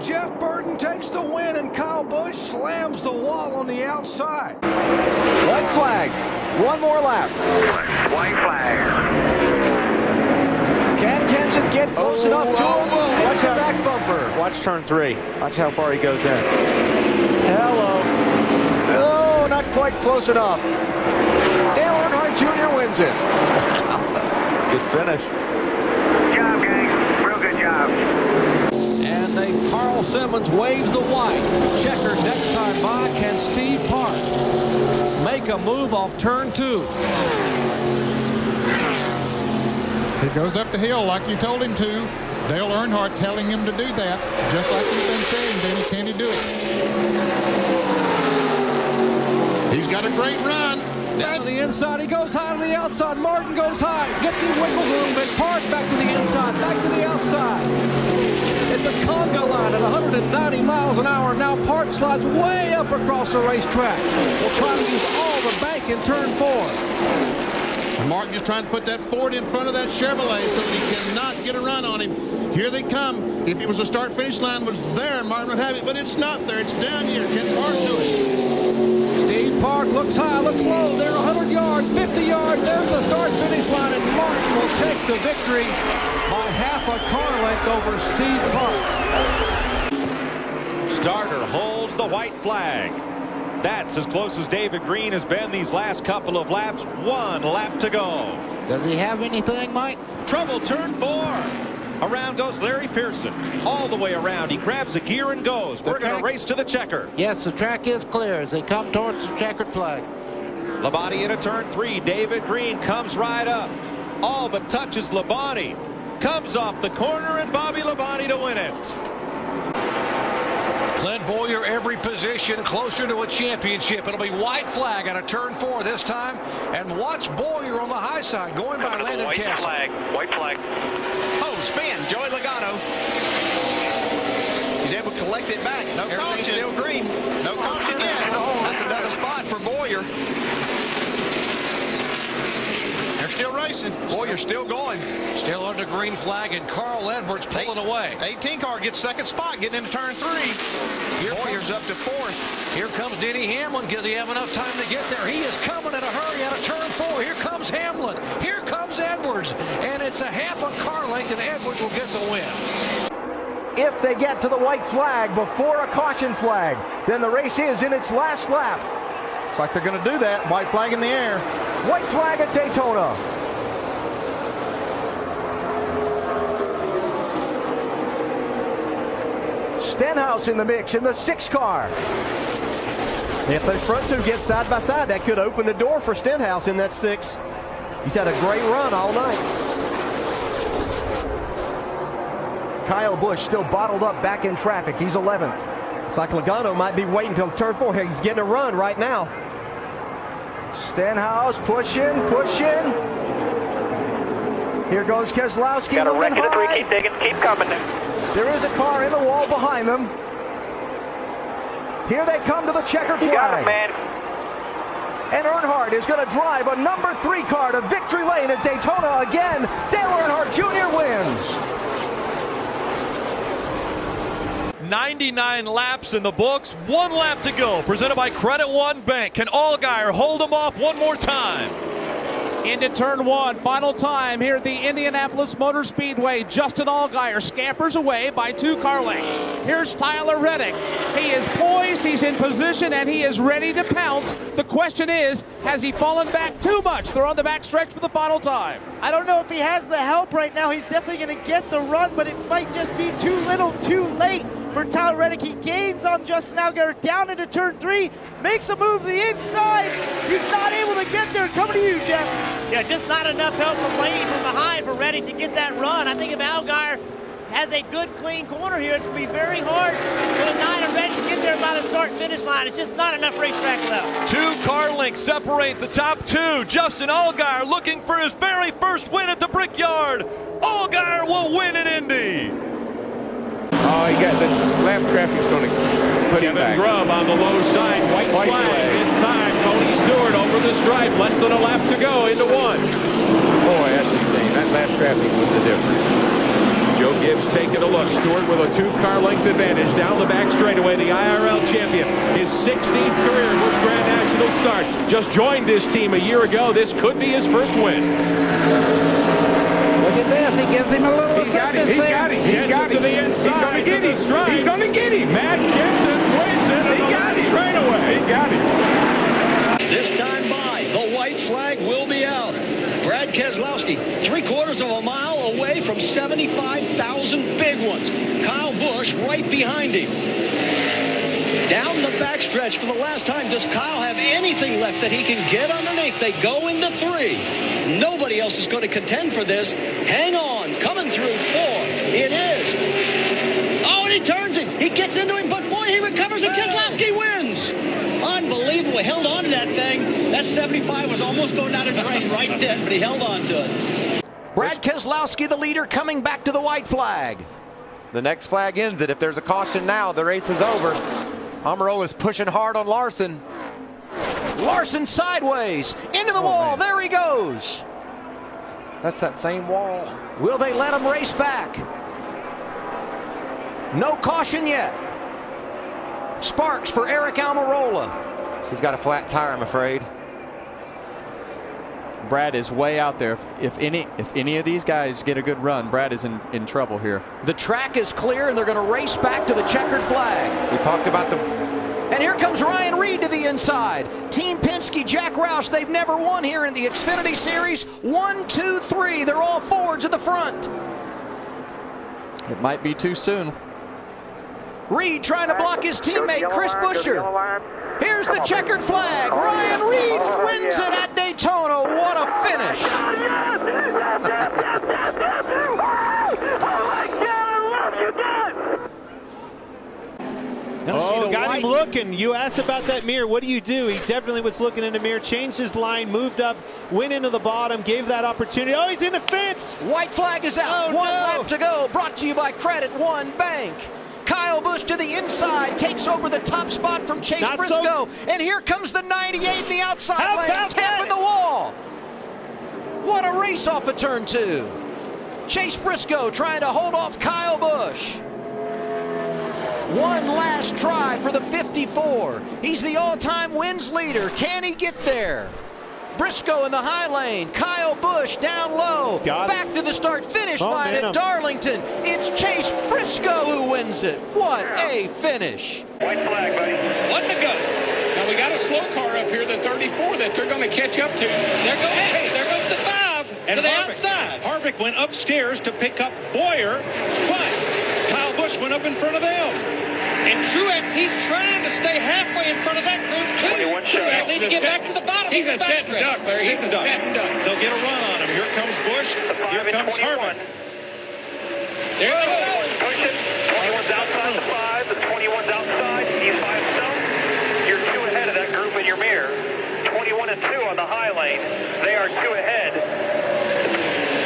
Jeff Burton takes the win, and Kyle Busch slams the wall on the outside. White flag. One more lap. White flag. Can Kenseth get close enough to him? Watch the back bumper. Watch turn 3. Watch how far he goes in. Hello. Oh, not quite close enough. Dale Earnhardt Jr. wins it. Good finish. Good job, gang. Real good job. And Carl Simmons waves the white. Checker next time by. Can Steve Park make a move off turn 2? He goes up the hill like you told him to. Dale Earnhardt telling him to do that, just like you've been saying, Denny. Can he do it? He's got a great run. Down to the inside, he goes high to the outside. Martin goes high, gets him wiggle room, but Park back to the inside, back to the outside. It's a conga line at 190 miles an hour. Now Park slides way up across the racetrack. We'll try to use all the bank in turn 4. And Martin just trying to put that Ford in front of that Chevrolet so that he cannot get a run on him. Here they come. If it was a start-finish line was there, Martin would have it, but it's not there. It's down here. Can Park do it? Steve Park looks high, looks low. They're 100 yards, 50 yards. There's the start-finish line, and Martin will take the victory by half a car length over Steve Park. Starter holds the white flag. That's as close as David Green has been these last couple of laps. 1 lap to go. Does he have anything, Mike? Trouble, turn 4. Around goes Larry Pearson. All the way around. He grabs a gear and goes. We're going to race to the checker. Yes, the track is clear as they come towards the checkered flag. Labonte into turn 3. David Green comes right up. All but touches Labonte. Comes off the corner, and Bobby Labonte to win it. Glenn Boyer every position closer to a championship. It'll be white flag out of turn 4 this time. And watch Boyer on the high side going by Landon Castle. White flag. Oh, spin. Joey Logano. He's able to collect it back. No caution. Still green. No caution yet. That's another spot for Boyer. They're still racing. Boyer's still going. Still under green flag, and Carl Edwards pulling away. 18 car gets second spot, getting into turn 3. Boyer's up to 4th. Here comes Denny Hamlin. Does he have enough time to get there? He is coming in a hurry out of turn 4. Here comes Hamlin. Here comes Edwards. And it's a half a car length, and Edwards will get the win. If they get to the white flag before a caution flag, then the race is in its last lap. Looks like they're going to do that. White flag in the air. White flag at Daytona. Stenhouse in the mix in the 6 car. If those front two get side by side, that could open the door for Stenhouse in that 6. He's had a great run all night. Kyle Busch still bottled up back in traffic. He's 11th. Looks like Logano might be waiting until turn 4 here. He's getting a run right now. Stenhouse pushing. Here goes Keselowski. Got a wreck in the 3. Keep digging. Keep coming. There is a car in the wall behind them. Here they come to the checkered flag. You got it, man. And Earnhardt is going to drive a number 3 car to victory lane at Daytona again. Dale Earnhardt Jr. wins. 99 laps in the books, 1 lap to go. Presented by Credit One Bank. Can Allgaier hold him off one more time? Into turn 1, final time here at the Indianapolis Motor Speedway. Justin Allgaier scampers away by 2 car lengths. Here's Tyler Reddick. He is poised, he's in position, and he is ready to pounce. The question is, has he fallen back too much? They're on the back stretch for the final time. I don't know if he has the help right now. He's definitely going to get the run, but it might just be too little, too late for Tyler Reddick. He gains on Justin Allgaier down into turn 3, makes a move to the inside. He's not able to get there. Coming to you, Jeff. Yeah, just not enough help from Blaney from behind for Reddick to get that run. I think if Allgaier has a good, clean corner here. It's going to be very hard for the 9 and Red to get there by the start-finish line. It's just not enough racetrack left. 2 car lengths separate the top 2. Justin Allgaier looking for his very first win at the Brickyard. Allgaier will win in Indy. Oh, he got the lap traffic's going to put him back. Grubb on the low side. White flag. This time, Tony Stewart over the stripe. Less than a lap to go into 1. Boy, that's insane. That lap traffic was the difference. Joe Gibbs taking a look. Stewart with a 2-car length advantage down the back straightaway. The IRL champion. His 16th career Busch Grand National start. Just joined this team a year ago. This could be his first win. Look at this. He gives him a little He's got him. He's got him. He's got him to the inside. He's going to get him. He's going to get him. Matt Jensen wins it. He got him right away. He got him. This time by, the white flag will be out. Brad Keselowski, 3/4 of a mile away from 75,000 big ones. Kyle Busch right behind him. Down the backstretch for the last time. Does Kyle have anything left that he can get underneath? They go into 3. Nobody else is going to contend for this. Hang on, coming through 4. It is. Oh, and he turns him. He gets into him, but boy, he recovers and Keselowski wins. Unbelievable. He held on to that thing. That 75 was almost going down the drain right then, but he held on to it. Brad Keselowski, the leader, coming back to the white flag. The next flag ends it. If there's a caution now, the race is over. Almirola's pushing hard on Larson. Larson sideways into the wall. Man. There he goes. That's that same wall. Will they let him race back? No caution yet. Sparks for Eric Almirola. He's got a flat tire, I'm afraid. Brad is way out there. If any of these guys get a good run, Brad is in trouble here. The track is clear, and they're going to race back to the checkered flag. We talked about the... And here comes Ryan Reed to the inside. Team Penske, Jack Roush, they've never won here in the Xfinity Series. 1, 2, 3, they're all Fords at the front. It might be too soon. Reed trying to block his teammate, Chris Buescher. Here's the checkered flag. Ryan Reed wins it at Daytona. What a finish. Got him looking. You asked about that mirror. What do? He definitely was looking in the mirror, changed his line, moved up, went into the bottom, gave that opportunity. Oh, he's in the fence. White flag is out. One lap to go. Brought to you by Credit One Bank. Kyle Busch to the inside, takes over the top spot from Chase Briscoe. And here comes the 98 in the outside lane, tapping the wall. What a race off of turn 2. Chase Briscoe trying to hold off Kyle Busch. One last try for the 54. He's the all-time wins leader. Can he get there? Briscoe in the high lane. Kyle Busch down low. Back to the start-finish line at Darlington. It's Chase Briscoe who wins it. What a finish. White flag, buddy. One to go. Now we got a slow car up here, the 34, that they're going to catch up to. There goes the 5 and to the outside. Harvick went upstairs to pick up Boyer, but Kyle Busch went up in front of them. And Truex, he's trying to stay halfway in front of that group, too. Truex needs to get back to the bottom. He's a set and duck, Larry. He's a set and duck. They'll get a run on him. Here comes Busch. Here comes Harvick. There they go. Push it. 21's outside the 5. The 21's outside. He's by himself. You're 2 ahead of that group in your mirror. 21 and 2 on the high lane. They are 2 ahead.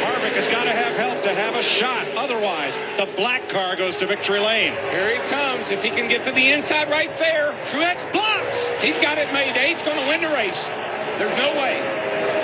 Harvick has got to have help to have a shot. Otherwise, the black car goes to victory lane. Here he comes. If he can get to the inside right there, Truex blocks. He's got it made. Ade's going to win the race. There's no way.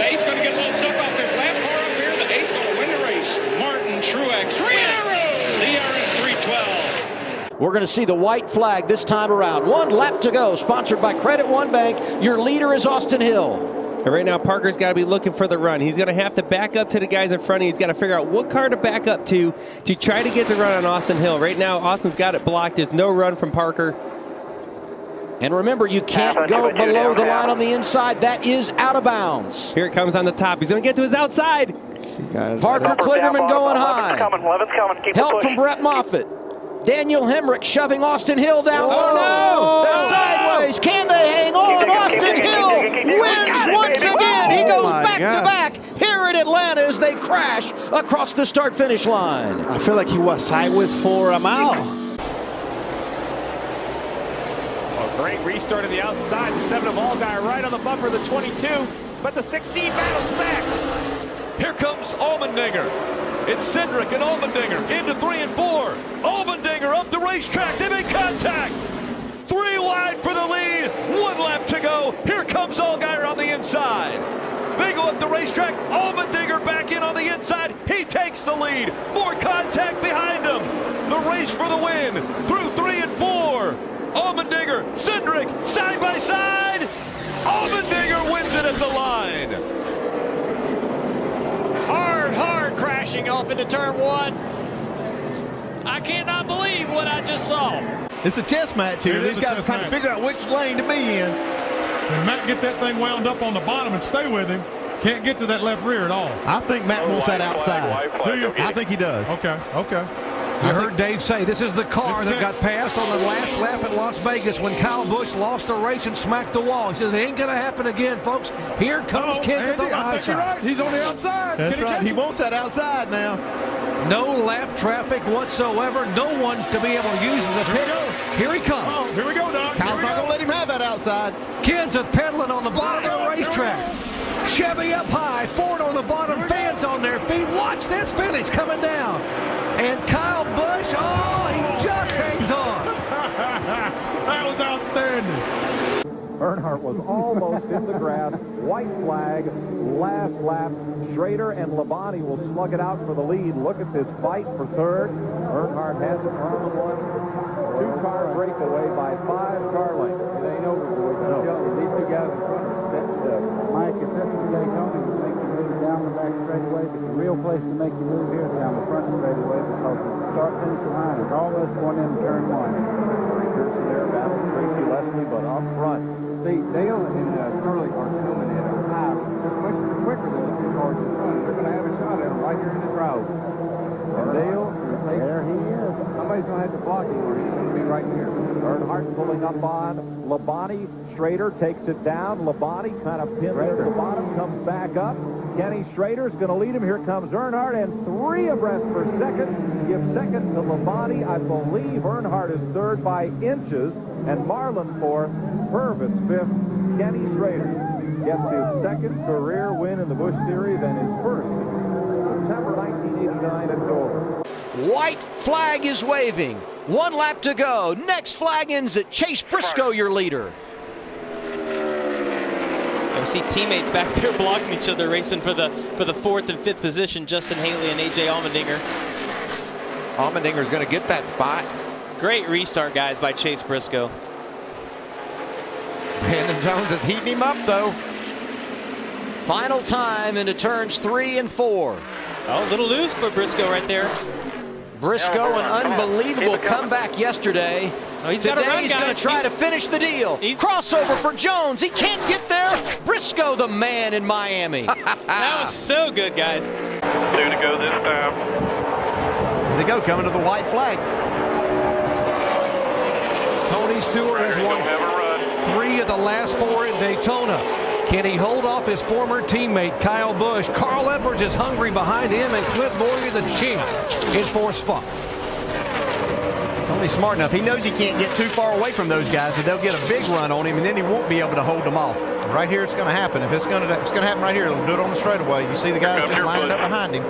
Ade's going to get a little suck off this lap car up here. The Ade's going to win the race. Martin Truex. 3 in a row. DRS 312. We're going to see the white flag this time around. 1 lap to go. Sponsored by Credit One Bank. Your leader is Austin Hill. And right now, Parker's got to be looking for the run. He's going to have to back up to the guys in front of him. He's got to figure out what car to back up to try to get the run on Austin Hill. Right now, Austin's got it blocked. There's no run from Parker. And remember, you can't go below the line on the inside. That is out of bounds. Here it comes on the top. He's going to get to his outside. Parker Kligerman going high. 11's coming. Keep Help from Brett Moffitt. Daniel Hemrick shoving Austin Hill down low. Oh, no! Sideways. Can they hang on? Austin Hill wins once again. He goes back to back. here at Atlanta as they crash across the start-finish line. I feel like he was sideways for a mile. A great restart on the outside. The 7 of Allgaier right on the bumper, the 22. But the 16 battles back. Here comes Allmendinger. It's Cindric and Allmendinger into 3 and 4. Allmendinger up the racetrack. They make contact. 3 wide for the lead. 1 lap to go. Here comes Allgaier on the inside. They go up the racetrack. Allmendinger back in on the inside. He takes the lead. More contact behind him. The race for the win through 3 and 4. Allmendinger, Cindric, side by side. Allmendinger wins it at the line. Hard crashing off into turn 1. I cannot believe what I just saw. It's a test match here. These guys are trying to figure out which lane to be in. Can Matt get that thing wound up on the bottom and stay with him? Can't get to that left rear at all. I think Matt wants that outside. Do you? I think he does. Okay. You heard Dave say this is the car that got passed on the last lap at Las Vegas when Kyle Busch lost the race and smacked the wall. He says it ain't going to happen again, folks. Here comes Kent to the I think you're right. He's on the outside. That's right. He wants that outside now. No lap traffic whatsoever. No one to be able to use as a pit. Here he comes. Oh, here we go, Doc. Kyle's not going to let him have that outside. Kenseth pedaling on the bottom of the racetrack. Chevy up high, Ford on the bottom, fans on their feet. Watch this finish coming down. And Kyle Busch, he just hangs on. That was outstanding. Earnhardt was almost in the grass. White flag, last lap. Schrader and Labonte will slug it out for the lead. Look at this fight for third. Earnhardt has it on the one. 2-car breakaway by 5 car lengths. It ain't over, boys. No. These 2 guys in front of us. Mike, if this was Daytona, it would make you move down the back straightaway, but the real place to make you move here is down the front straightaway because the start-finish line is almost going into turn 1. Pearson there battling Tracy Leslie, but up front. See, Dale and Curly are coming in at high. They're much quicker than the 2 cars in front. They're going to have a shot at him right here in the crowd. And Dale, there he is. Somebody's going to have to block him or he's going to be right here. Earnhardt pulling up on Labonte. Schrader takes it down. Labonte kind of pins at the bottom, comes back up. Kenny Schrader's going to lead him. Here comes Earnhardt, and 3 abreast for second. Give second to Labonte. I believe Earnhardt is third by inches, and Marlin fourth. Purvis fifth. Kenny Schrader gets his second career win in the Busch Series and his first since September 1989 at Dover. White flag is waving. 1 lap to go. Next flag ends at Chase Briscoe, your leader. We see teammates back there blocking each other, racing for the 4th and 5th position. Justin Haley and A.J. Allmendinger. Allmendinger's going to get that spot. Great restart, guys, by Chase Briscoe. Brandon Jones is heating him up, though. Final time into turns 3 and 4. Oh, a little loose for Briscoe right there. Briscoe, an unbelievable comeback yesterday. Oh, he's got to run, guys. He's going to try to finish the deal. Crossover for Jones. He can't get there. Briscoe, the man in Miami. That was so good, guys. 2 to go this time. Here they go, coming to the white flag. Tony Stewart has won 3 of the last 4 at Daytona. Can he hold off his former teammate, Kyle Busch? Carl Edwards is hungry behind him, and Clint Boyer, the champ, in 4th spot. Tony's smart enough. He knows he can't get too far away from those guys, so they'll get a big run on him, and then he won't be able to hold them off. Right here, it's going to happen. If it's going to happen right here, it'll do it on the straightaway. You see the guys just lining up behind him.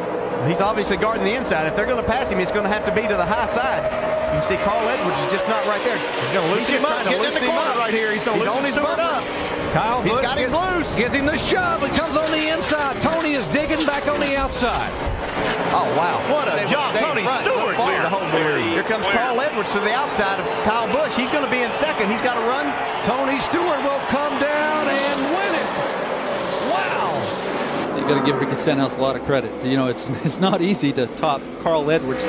He's obviously guarding the inside. If they're going to pass him, it's going to have to be to the high side. You can see Carl Edwards is just not right there. He's going to loosen him up. Getting in the corner right here. He's going to loosen his butt up. Kyle Busch got him loose. Gives him the shove. It comes on the inside. Tony is digging back on the outside. Oh, wow. What a job. Tony Stewart to hold the lead. Here comes Carl Edwards to the outside of Kyle Busch. He's going to be in second. He's got to run. Tony Stewart will come down and win it. Wow. You got to give Ricky Stenhouse a lot of credit. You know, it's not easy to top Carl Edwards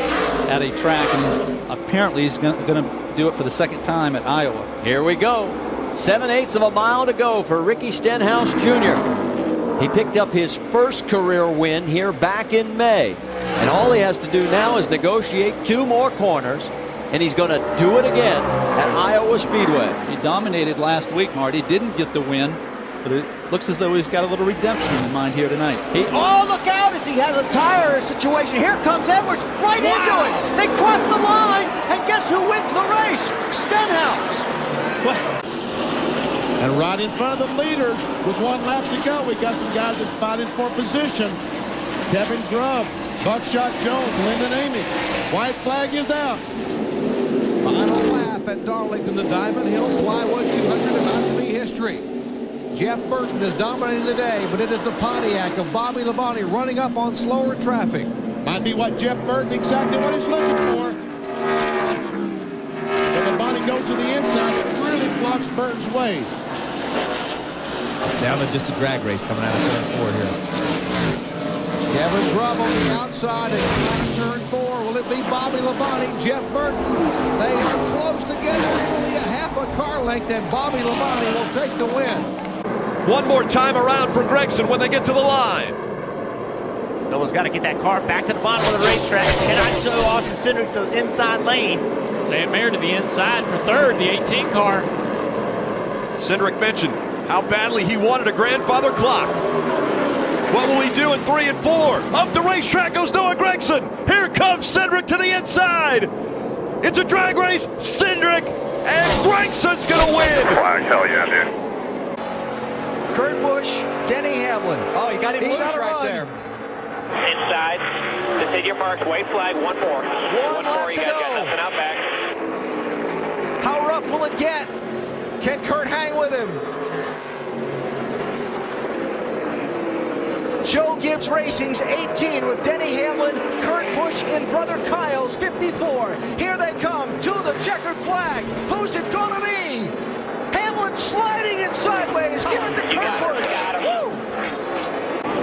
at a track, and he's going to do it for the 2nd time at Iowa. Here we go. 7/8 of a mile to go for Ricky Stenhouse Jr. He picked up his first career win here back in May. And all he has to do now is negotiate 2 more corners, and he's going to do it again at Iowa Speedway. He dominated last week, Marty. Didn't get the win, but looks as though he's got a little redemption in mind here tonight. Oh, look out as he has a tire situation. Here comes Edwards right into it. They cross the line, and guess who wins the race? Stenhouse. And right in front of the leaders with 1 lap to go, we got some guys that's fighting for position. Kevin Grubb, Buckshot Jones, Lyndon Amy. White flag is out. Final lap at Darlington, the Diamond Hill Plywood 200 about to be history. Jeff Burton is dominating the day, but it is the Pontiac of Bobby Labonte running up on slower traffic. Might be what Jeff Burton, exactly what he's looking for. But Labonte goes to the inside, it really blocks Burton's way. It's down to just a drag race coming out of turn 4 here. Kevin Grubb on the outside and turn 4. Will it be Bobby Labonte, Jeff Burton? They are close together, only a half a car length, and Bobby Labonte will take the win. One more time around for Gregson when they get to the line. Noah's got to get that car back to the bottom of the racetrack. Cannot show Austin Cindric to the inside lane. Sam Mayer to the inside for third, the 18 car. Cindric mentioned how badly he wanted a grandfather clock. What will he do in 3 and 4? Up the racetrack goes Noah Gregson. Here comes Cindric to the inside. It's a drag race. Cindric and Gregson's going to win. Hell yeah, dude. Kurt Busch, Denny Hamlin. Oh, he got him loose right there. Inside. Continue marks. White flag. One more. One more. You lap to guys go. got nothing out back. How rough will it get? Can Kurt hang with him? Joe Gibbs Racing's 18 with Denny Hamlin, Kurt Busch in brother Kyle's 54. Here they come to the checkered flag. Who's it gonna be? Hamlin sliding it sideways. Give it to Kurt Busch.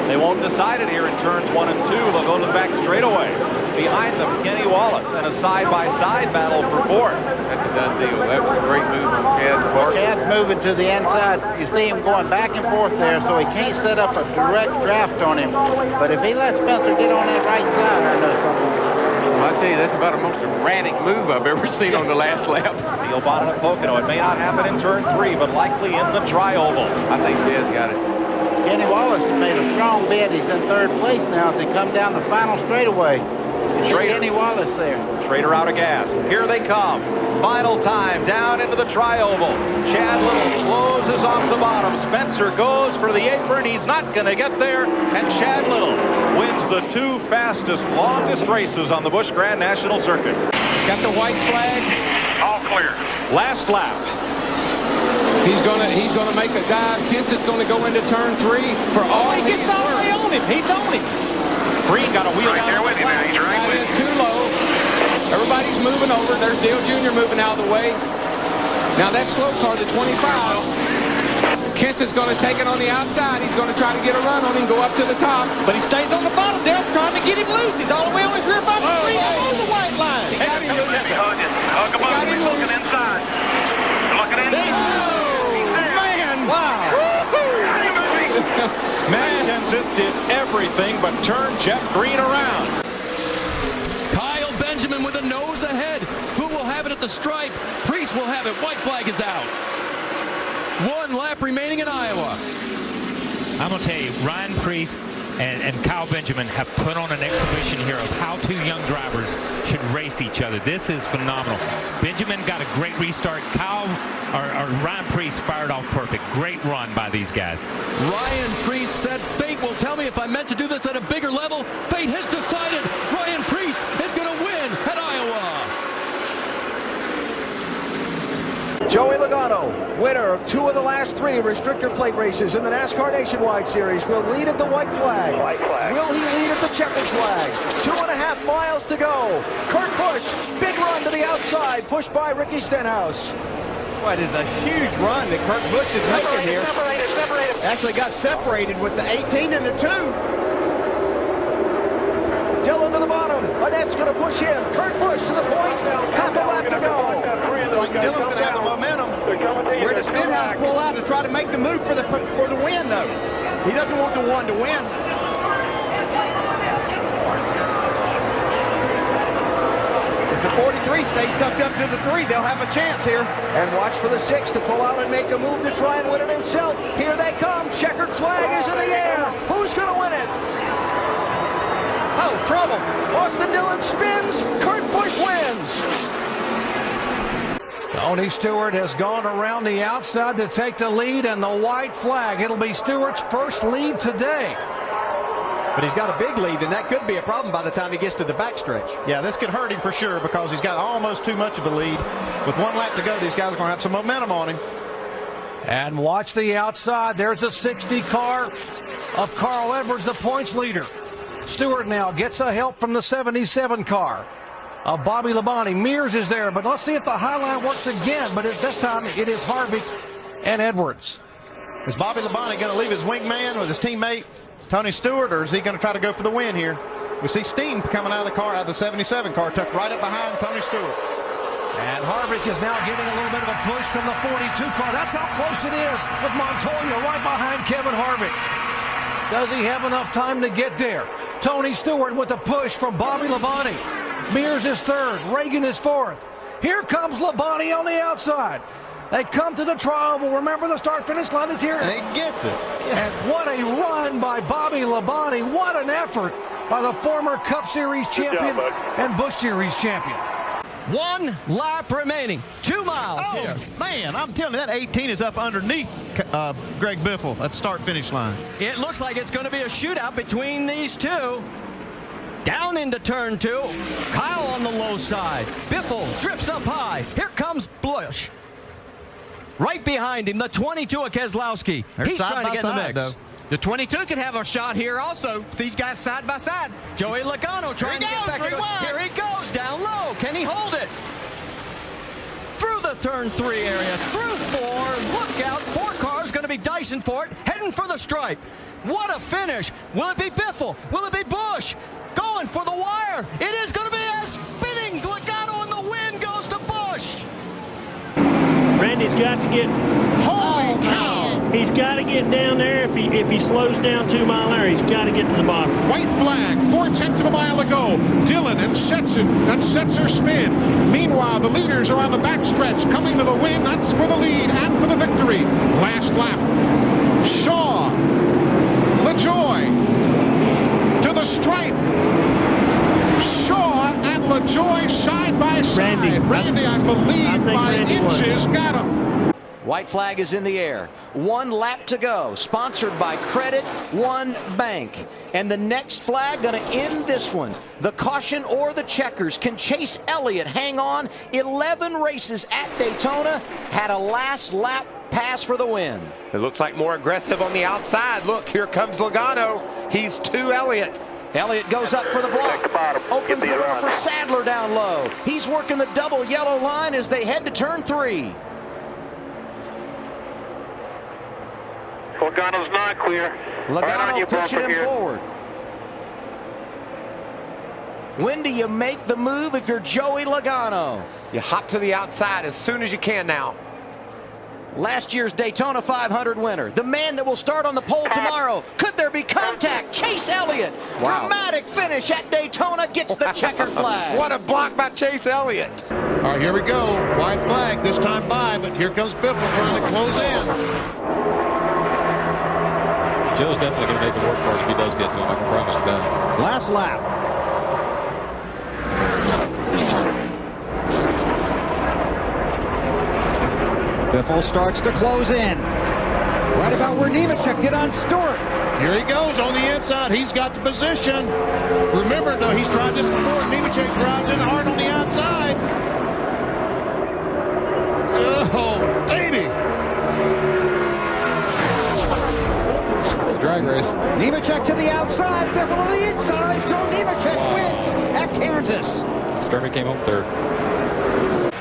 They won't decide it here in turns 1 and 2. They'll go to the back straightaway. Behind them, Kenny Wallace, and a side-by-side battle for fourth. That's a done deal. That was a great move on Chad's part. Chad's moving to the inside. You see him going back and forth there, so he can't set up a direct draft on him. But if he lets Spencer get on that right side, I know something. Well, I tell you, that's about the most erratic move I've ever seen on the last lap. Neil Bonnet at Pocono. It may not happen in turn 3, but likely in the tri-oval. I think Chad's got it. Kenny Wallace has made a strong bid. He's in third place now as they come down the final straightaway. Kenny Wallace there. Schrader out of gas. Here they come. Final time down into the tri-oval. Chad Little closes off the bottom. Spencer goes for the apron. He's not going to get there. And Chad Little wins the 2 fastest, longest races on the Busch Grand National Circuit. Got the white flag. All clear. Last lap. He's gonna make a dive. Kent is gonna go into turn 3 for all. He gets all the way on him. He's on him. Green got a wheel Right down there on the with you, man. flag. He's right Got with in you. too low. Everybody's moving over. There's Dale Jr. moving out of the way. Now that slow car, the 25. Kent is going to take it on the outside. He's going to try to get a run on him, go up to the top. But he stays on the bottom. They're trying to get him loose. He's all the way on his rear bumper. Green on the white line. He got him loose. Hug him up. He's looking inside. Looking inside. Wow. Matt Kenseth did everything but turn Jeff Green around. Kyle Benjamin with a nose ahead. Who will have it at the stripe? Priest will have it. White flag is out. 1 lap remaining in Iowa. I'm going to tell you, Ryan Priest and Kyle Benjamin have put on an exhibition here of how 2 young drivers should race each other. This is phenomenal. Benjamin got a great restart. Ryan Priest fired off perfect. Great run by these guys. Ryan Priest said, fate will tell me if I meant to do this at a bigger level. Fate has decided Ryan Priest is going to win at Iowa. Joey Logano, winner of 2 of the last 3 restrictor plate races in the NASCAR Nationwide Series, will lead at the white flag. Will he lead at the checkered flag? 2.5 miles to go. Kurt Busch, big run to the outside, pushed by Ricky Stenhouse. What is a huge run that Kurt Busch is making here. Separated. Actually got separated with the 18 and the 2. Dillon to the bottom. Annette's going to push him. Kurt Busch to the point. Half a lap to go. It's like Dillon's going to have the momentum. Where does Stenhouse pull out to try to make the move for the win, though? He doesn't want the 1 to win. If the 43 stays tucked up to the 3, they'll have a chance here. And watch for the 6 to pull out and make a move to try and win it himself. Here they come. Checkered flag is in the air. Who's going to win it? Oh, trouble. Austin Dillon spins. Kurt Busch wins. Tony Stewart has gone around the outside to take the lead, and the white flag. It'll be Stewart's first lead today. But he's got a big lead, and that could be a problem by the time he gets to the backstretch. Yeah, this could hurt him for sure because he's got almost too much of a lead. With 1 lap to go, these guys are going to have some momentum on him. And watch the outside. There's a 60 car of Carl Edwards, the points leader. Stewart now gets a help from the 77 car of Bobby Labonte. Mears is there, but let's see if the high line works again. But this time it is Harvick and Edwards. Is Bobby Labonte going to leave his wingman with his teammate Tony Stewart, or is he going to try to go for the win here? We see steam coming out of the car, out of the 77 car, tucked right up behind Tony Stewart. And Harvick is now getting a little bit of a push from the 42 car. That's how close it is with Montoya right behind Kevin Harvick. Does he have enough time to get there? Tony Stewart with a push from Bobby Labonte. Mears is third. Reagan is fourth. Here comes Labonte on the outside. They come to the tri-oval. Remember, the start-finish line is here. And he gets it. And what a run by Bobby Labonte. What an effort by the former Cup Series champion and Busch Series champion. 1 lap remaining. 2 miles here. Man, I'm telling you, that 18 is up underneath Greg Biffle at start-finish line. It looks like it's going to be a shootout between these two. Down into turn 2. Kyle on the low side. Biffle drifts up high. Here comes Busch. Right behind him, the 22 of Keselowski. He's trying to get in the mix. Though. The 22 could have a shot here also. These guys side by side. Joey Logano trying to get back. Here he goes, down low. Can he hold it? Through the turn 3 area, through 4. Look out, 4 cars going to be dicing for it, heading for the stripe. What a finish. Will it be Biffle? Will it be Busch? Going for the wire. It is going to be a spinning Logano, and the win goes to Busch. Randy's got to get. Holy cow! He's got to get down there. If he slows down 2 mile an hour, he's got to get to the bottom. White flag, 4/10 of a mile to go. Dillon and Setzer spin. Meanwhile, the leaders are on the backstretch, coming to the win. That's for the lead and for the victory. Last lap. Shaw, LaJoy to the stripe. Shaw and LaJoy side by side. Randy, I believe by inches, got him. White flag is in the air. 1 lap to go. Sponsored by Credit One Bank. And the next flag going to end this one. The caution or the checkers. Can Chase Elliott hang on? 11 races at Daytona. Had a last lap pass for the win. It looks like more aggressive on the outside. Look, here comes Logano. He's 2 Elliott. Elliott goes up for the block. Opens the door for Sadler down low. He's working the double yellow line as they head to turn 3. Logano's not clear. Logano pushing him forward. When do you make the move if you're Joey Logano? You hop to the outside as soon as you can now. Last year's Daytona 500 winner. The man that will start on the pole tomorrow. Could there be contact? Chase Elliott. Wow. Dramatic finish at Daytona. Gets the checkered flag. What a block by Chase Elliott. All right, here we go. White flag, this time by, but here comes Biffle trying to close in. Joe's definitely going to make it work for it if he does get to him. I can promise that. Last lap. Biffle starts to close in. Right about where Nemechek get on Stewart. Here he goes on the inside. He's got the position. Remember, though, he's tried this before. Nemechek drives in hard on the outside. Oh, baby. It's a drag race. Nemechek to the outside. Biffle on the inside. Joe Nemechek wins at Kansas. Sturmy came home 3rd.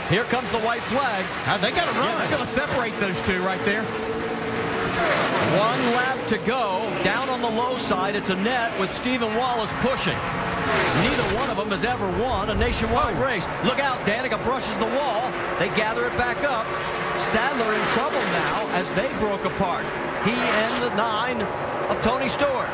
Here comes the white flag. They got to run. They're going to separate those two right there. 1 lap to go. Down on the low side, it's a net with Stephen Wallace pushing. Neither one of them has ever won a nationwide race. Look out, Danica brushes the wall. They gather it back up. Sadler in trouble now as they broke apart. He and the 9 of Tony Stewart.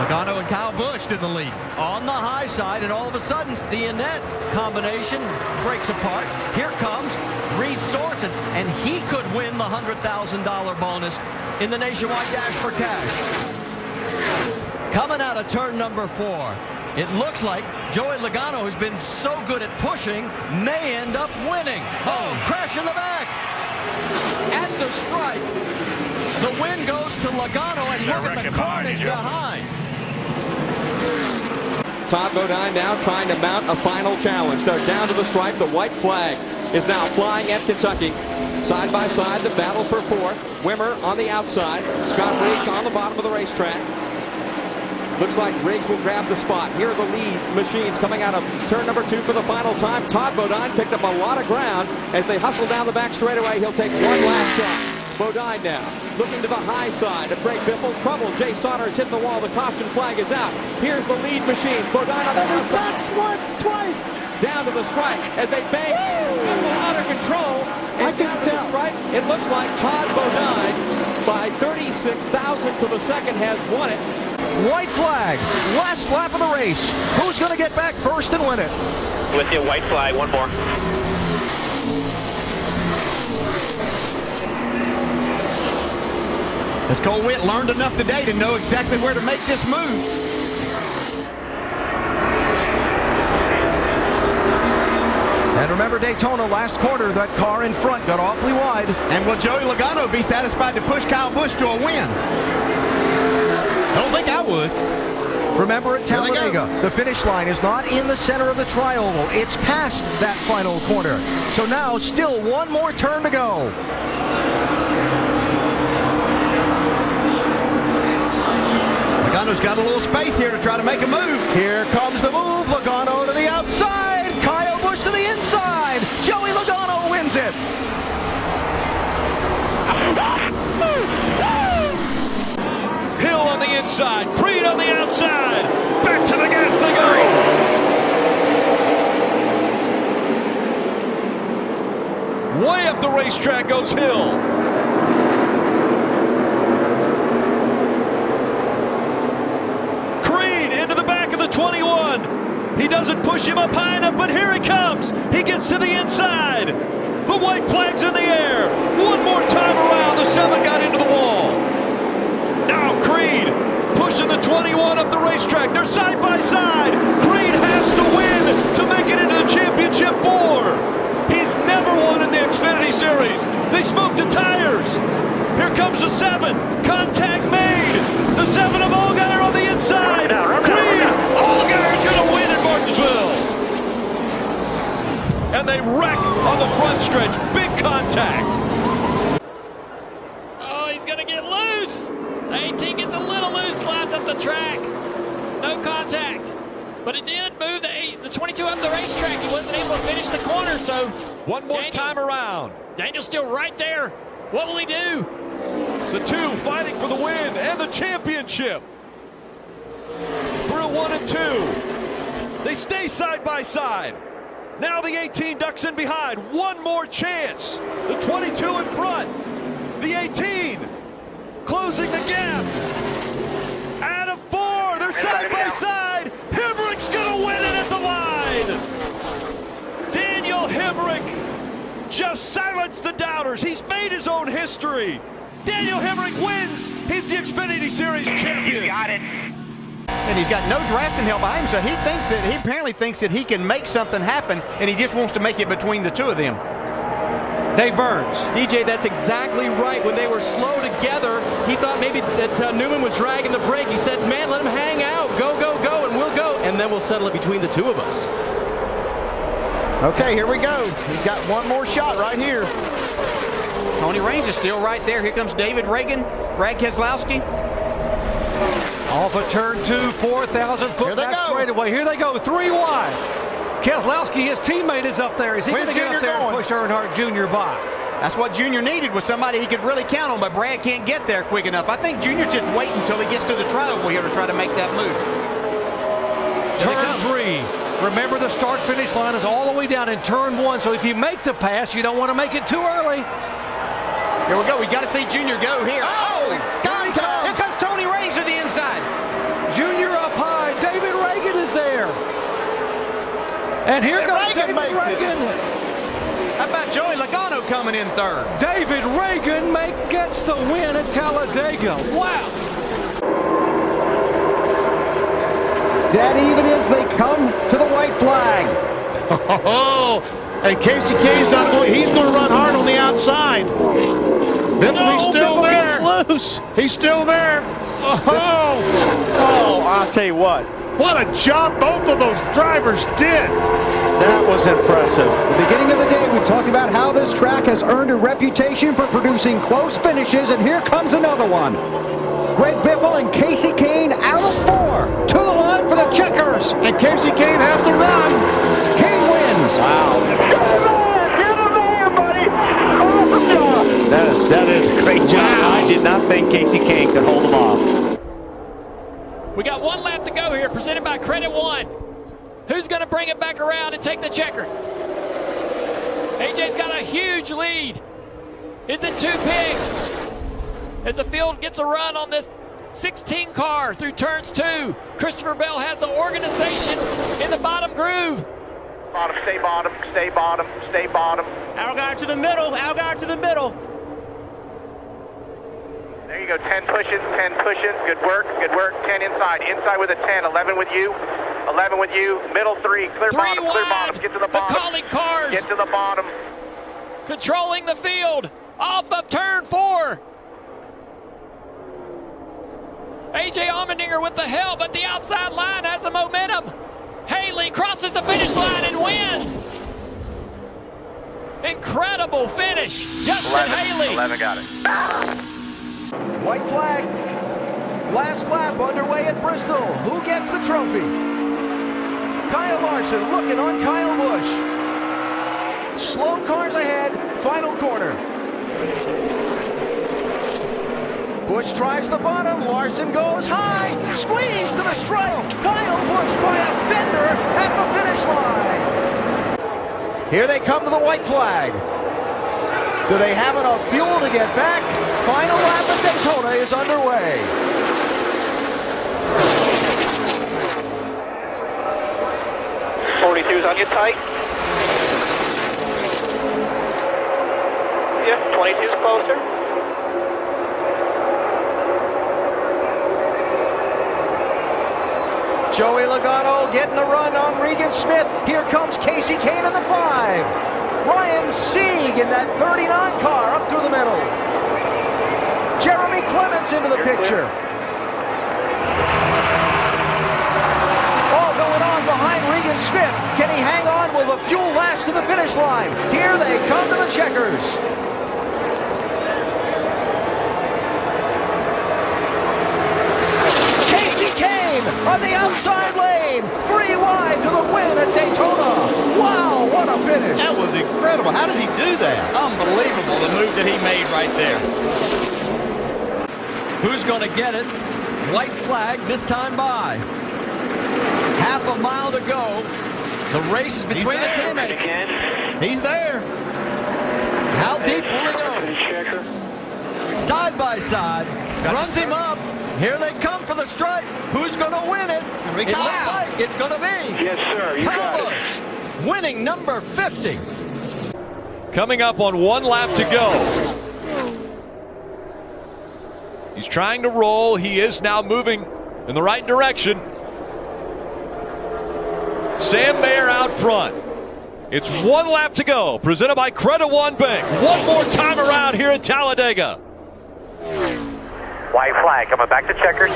Logano and Kyle Busch to the lead. On the high side, and all of a sudden, the Annette combination breaks apart. Here comes Reed Sorensen, and he could win the $100,000 bonus in the Nationwide Dash for Cash. Coming out of turn number 4. It looks like Joey Logano has been so good at pushing, may end up winning. Oh, crash in the back. At the stripe, the win goes to Logano, and look at the carnage behind. Todd Bodine now trying to mount a final challenge. They're down to the stripe. The white flag is now flying at Kentucky. Side by side, the battle for 4th. Wimmer on the outside. Scott Riggs on the bottom of the racetrack. Looks like Riggs will grab the spot. Here are the lead machines coming out of turn number 2 for the final time. Todd Bodine picked up a lot of ground as they hustle down the back straightaway. He'll take one last shot. Bodine now looking to the high side of Greg Biffle. Trouble. Jay Sauter's hitting the wall. The caution flag is out. Here's the lead machines. Bodine on the outside. Once, twice. Down to the stripe as they bang. Biffle out of control. And down to the stripe. It looks like Todd Bodine, by 36 thousandths of a second, has won it. White flag, last lap of the race. Who's going to get back first and win it? With you, white flag, one more. As Cole Witt learned enough today to know exactly where to make this move. And remember Daytona, last quarter, that car in front got awfully wide. And will Joey Logano be satisfied to push Kyle Busch to a win? Don't think I would. Remember at Talladega, the finish line is not in the center of the tri-oval. It's past that final corner. So now still one more turn to go. Logano's got a little space here to try to make a move. Here comes the move. Logano to the outside. Kyle Busch to the inside. Joey Logano wins it. Hill on the inside, Creed on the outside. Back to the gas they go. Way up the racetrack goes Hill. Creed into the back of the 21. He doesn't push him up high enough, but here he comes. He gets to the inside. The white flag's in the air. One more time around, the 7 got into the wall. Now Creed pushing the 21 up the racetrack. They're side by side. Creed has to win to make it into the championship 4. He's never won in the Xfinity Series. They smoked the tires. Here comes the 7. Contact made. The 7 of Allgaier on the inside. Creed, Allgaier's going to win in Martinsville. And they wreck on the front stretch. Big contact. Oh, he's going to get loose. The 18 gets a little loose, slides up the track. No contact. But it did move the 22 up the racetrack. He wasn't able to finish the corner, so... One more time around. Daniel's still right there. What will he do? The 2 fighting for the win and the championship. Through 1 and 2. They stay side by side. Now the 18 ducks in behind. One more chance. The 22 in front. The 18 closing the gap. Out of 4. They're side by side. Hemrick's going to win it at the line. Daniel Hemrick just silenced the doubters. He's made his own history. Daniel Hemrick wins. He's the Xfinity Series champion. You got it. And he's got no drafting help behind him, so he apparently thinks that he can make something happen, and he just wants to make it between the 2 of them. Dave Burns. DJ, that's exactly right. When they were slow together, he thought maybe that Newman was dragging the brake. He said, man, let him hang out. Go, go, go, and we'll go. And then we'll settle it between the 2 of us. Okay, here we go. He's got one more shot right here. Tony Raines is still right there. Here comes David Reagan, Brad Keselowski. Off of turn 2, 4,000-foot back straightaway. Here they go, 3 wide. Keselowski, his teammate, is up there. Is he going to get up there and push Earnhardt Jr. by? That's what Junior needed, was somebody he could really count on, but Brad can't get there quick enough. I think Junior's just waiting until he gets to the tri-oval here to try to make that move. Turn 3. Remember, the start-finish line is all the way down in turn 1, so if you make the pass, you don't want to make it too early. Here we go. We got to see Junior go here. Oh, here comes Tony Raines to the inside. Junior And here comes Reagan David makes it. Reagan. How about Joey Logano coming in third? David Reagan gets the win at Talladega. Wow. Dead even as they come to the white flag. And Casey K's not going. He's going to run hard on the outside. Biffley's still there. Loose. He's still there. Oh, I'll tell you what. What a job both of those drivers did. That was impressive. The beginning of the day, we talked about how this track has earned a reputation for producing close finishes, and here comes another one. Greg Biffle and Casey Kane out of 4 to the line for the checkers. And Casey Kane has the run. Kane wins. Wow. That is a great job. Wow. I did not think Casey Kane could hold them off. We got 1 lap to go here, presented by Credit One. Who's going to bring it back around and take the checker? AJ's got a huge lead. Is it too big? As the field gets a run on this 16 car through turns 2. Christopher Bell has the organization in the bottom groove. Bottom, stay bottom, stay bottom, stay bottom. Algar to the middle, Algar to the middle. There you go, 10 pushing, 10 pushing. Good work, 10 inside. Inside with a 10, 11 with you. 11 with you, middle 3, clear bottom, clear bottom. Get to the bottom. The calling cars. Get to the bottom. Controlling the field off of turn 4. AJ Allmendinger with the help at the outside line has the momentum. Haley crosses the finish line and wins. Incredible finish. Justin Haley. 11 got it. White flag. Last lap underway at Bristol. Who gets the trophy? Kyle Larson looking on Kyle Busch. Slow cars ahead. Final corner. Busch tries the bottom. Larson goes high. Squeeze to the stripe. Kyle Busch by a fender at the finish line. Here they come to the white flag. Do they have enough fuel to get back? Final lap at Daytona is underway. '42's on you tight. Yeah, 22's closer. Joey Logano getting a run on Regan Smith. Here comes Casey Kane in the 5. Ryan Sieg in that 39 car up through the middle. Jeremy Clements into the picture. All going on behind Regan Smith. Can he hang on? Will the fuel last to the finish line? Here they come to the checkers. Casey Kane on the outside lane. 3 wide to the win at Daytona. Wow, what a finish. That was incredible. How did he do that? Unbelievable, the move that he made right there. Who's going to get it? White flag this time by. Half a mile to go. The race is between the teammates. He's there. How deep will he go? Side by side. Runs him up. Here they come for the stripe. Who's going to win it? It looks like it's going to be. Yes, sir. You Kyle got Busch, winning number 50. Coming up on 1 lap to go. He's trying to roll. He is now moving in the right direction. Sam Mayer out front. It's 1 lap to go. Presented by Credit One Bank. One more time around here at Talladega. White flag coming back to checkers.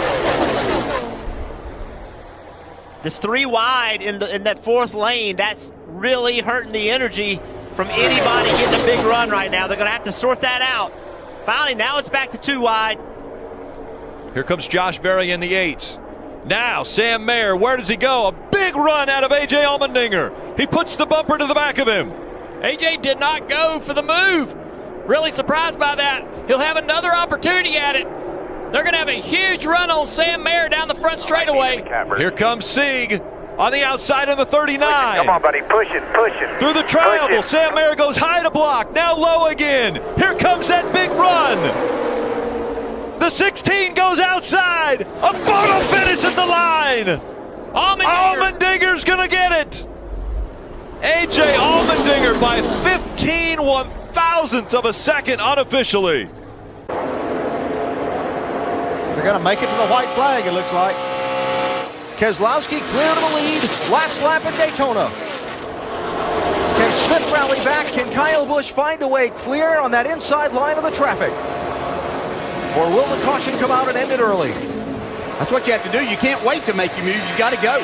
This 3 wide in that 4th lane, that's really hurting the energy from anybody getting a big run right now. They're going to have to sort that out. Finally, now it's back to 2 wide. Here comes Josh Berry in the 8s. Now Sam Mayer, where does he go? A big run out of AJ Allmendinger. He puts the bumper to the back of him. AJ did not go for the move. Really surprised by that. He'll have another opportunity at it. They're going to have a huge run on Sam Mayer down the front straightaway. Here comes Sieg on the outside of the 39. Come on, buddy. Pushing. Through the triangle. Sam Mayer goes high to block. Now low again. Here comes that big run. The 16 goes outside. A photo finish at the line. Allmendinger's going to get it. A.J. Allmendinger by 15 one-thousandths of a second unofficially. They're going to make it to the white flag, it looks like. Keselowski clear to the lead. Last lap at Daytona. Can Smith rally back? Can Kyle Busch find a way clear on that inside line of the traffic? Or will the caution come out and end it early? That's what you have to do. You can't wait to make your move. You got to go.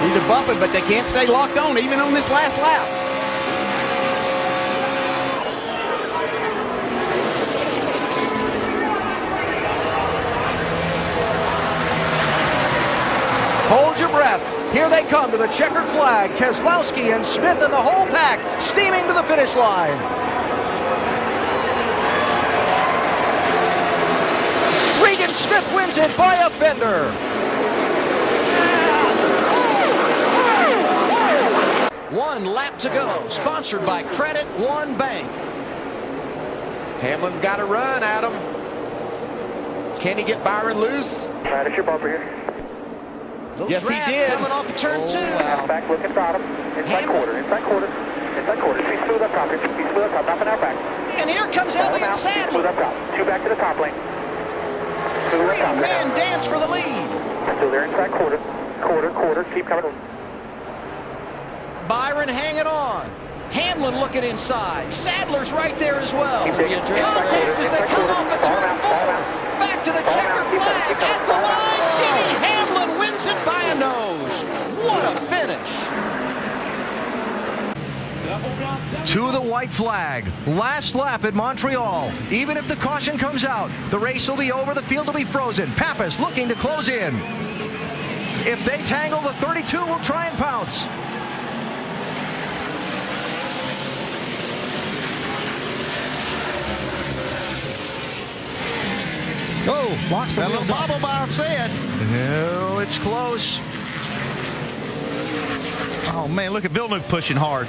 See the bumping, but they can't stay locked on even on this last lap. Hold your breath. Here they come to the checkered flag. Keselowski and Smith and the whole pack steaming to the finish line. Regan Smith wins it by a fender. One lap to go. Sponsored by Credit One Bank. Hamlin's got to run, Adam. Can he get Byron loose? Right, it's your bumper here. Yes, he did. Coming off of turn 2. Back, look at bottom. Inside quarter, inside quarter. Inside quarter. Speed smooth up top. Speed smooth up top. Half an hour back. And here comes Elliott Sadler. Smooth up top. 2 back to the top lane. Three-man dance for the lead. Still there inside quarter. Quarter. Keep coming. Byron hanging on. Hamlin looking inside. Sadler's right there as well. Contact as they come off of turn 4. Back to the checkered flag at the line. Denny Hamlin wins it by a nose. What a finish. To the white flag. Last lap at Montreal. Even if the caution comes out, the race will be over, the field will be frozen. Pappas looking to close in. If they tangle, the 32 will try and pounce. Oh, walks the little bobble bounce in. No, it's close. Oh, man, look at Villeneuve pushing hard.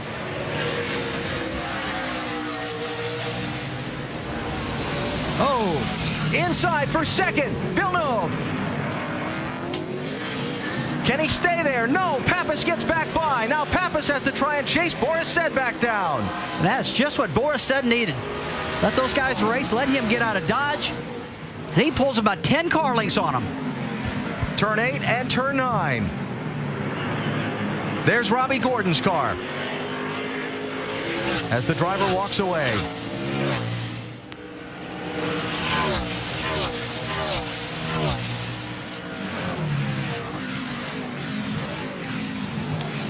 Oh, inside for second. Villeneuve. Can he stay there? No, Pappas gets back by. Now Pappas has to try and chase Boris Said back down. That's just what Boris Said needed. Let those guys race, let him get out of Dodge. And he pulls about 10 car lengths on him. Turn 8 and turn 9. There's Robbie Gordon's car as the driver walks away.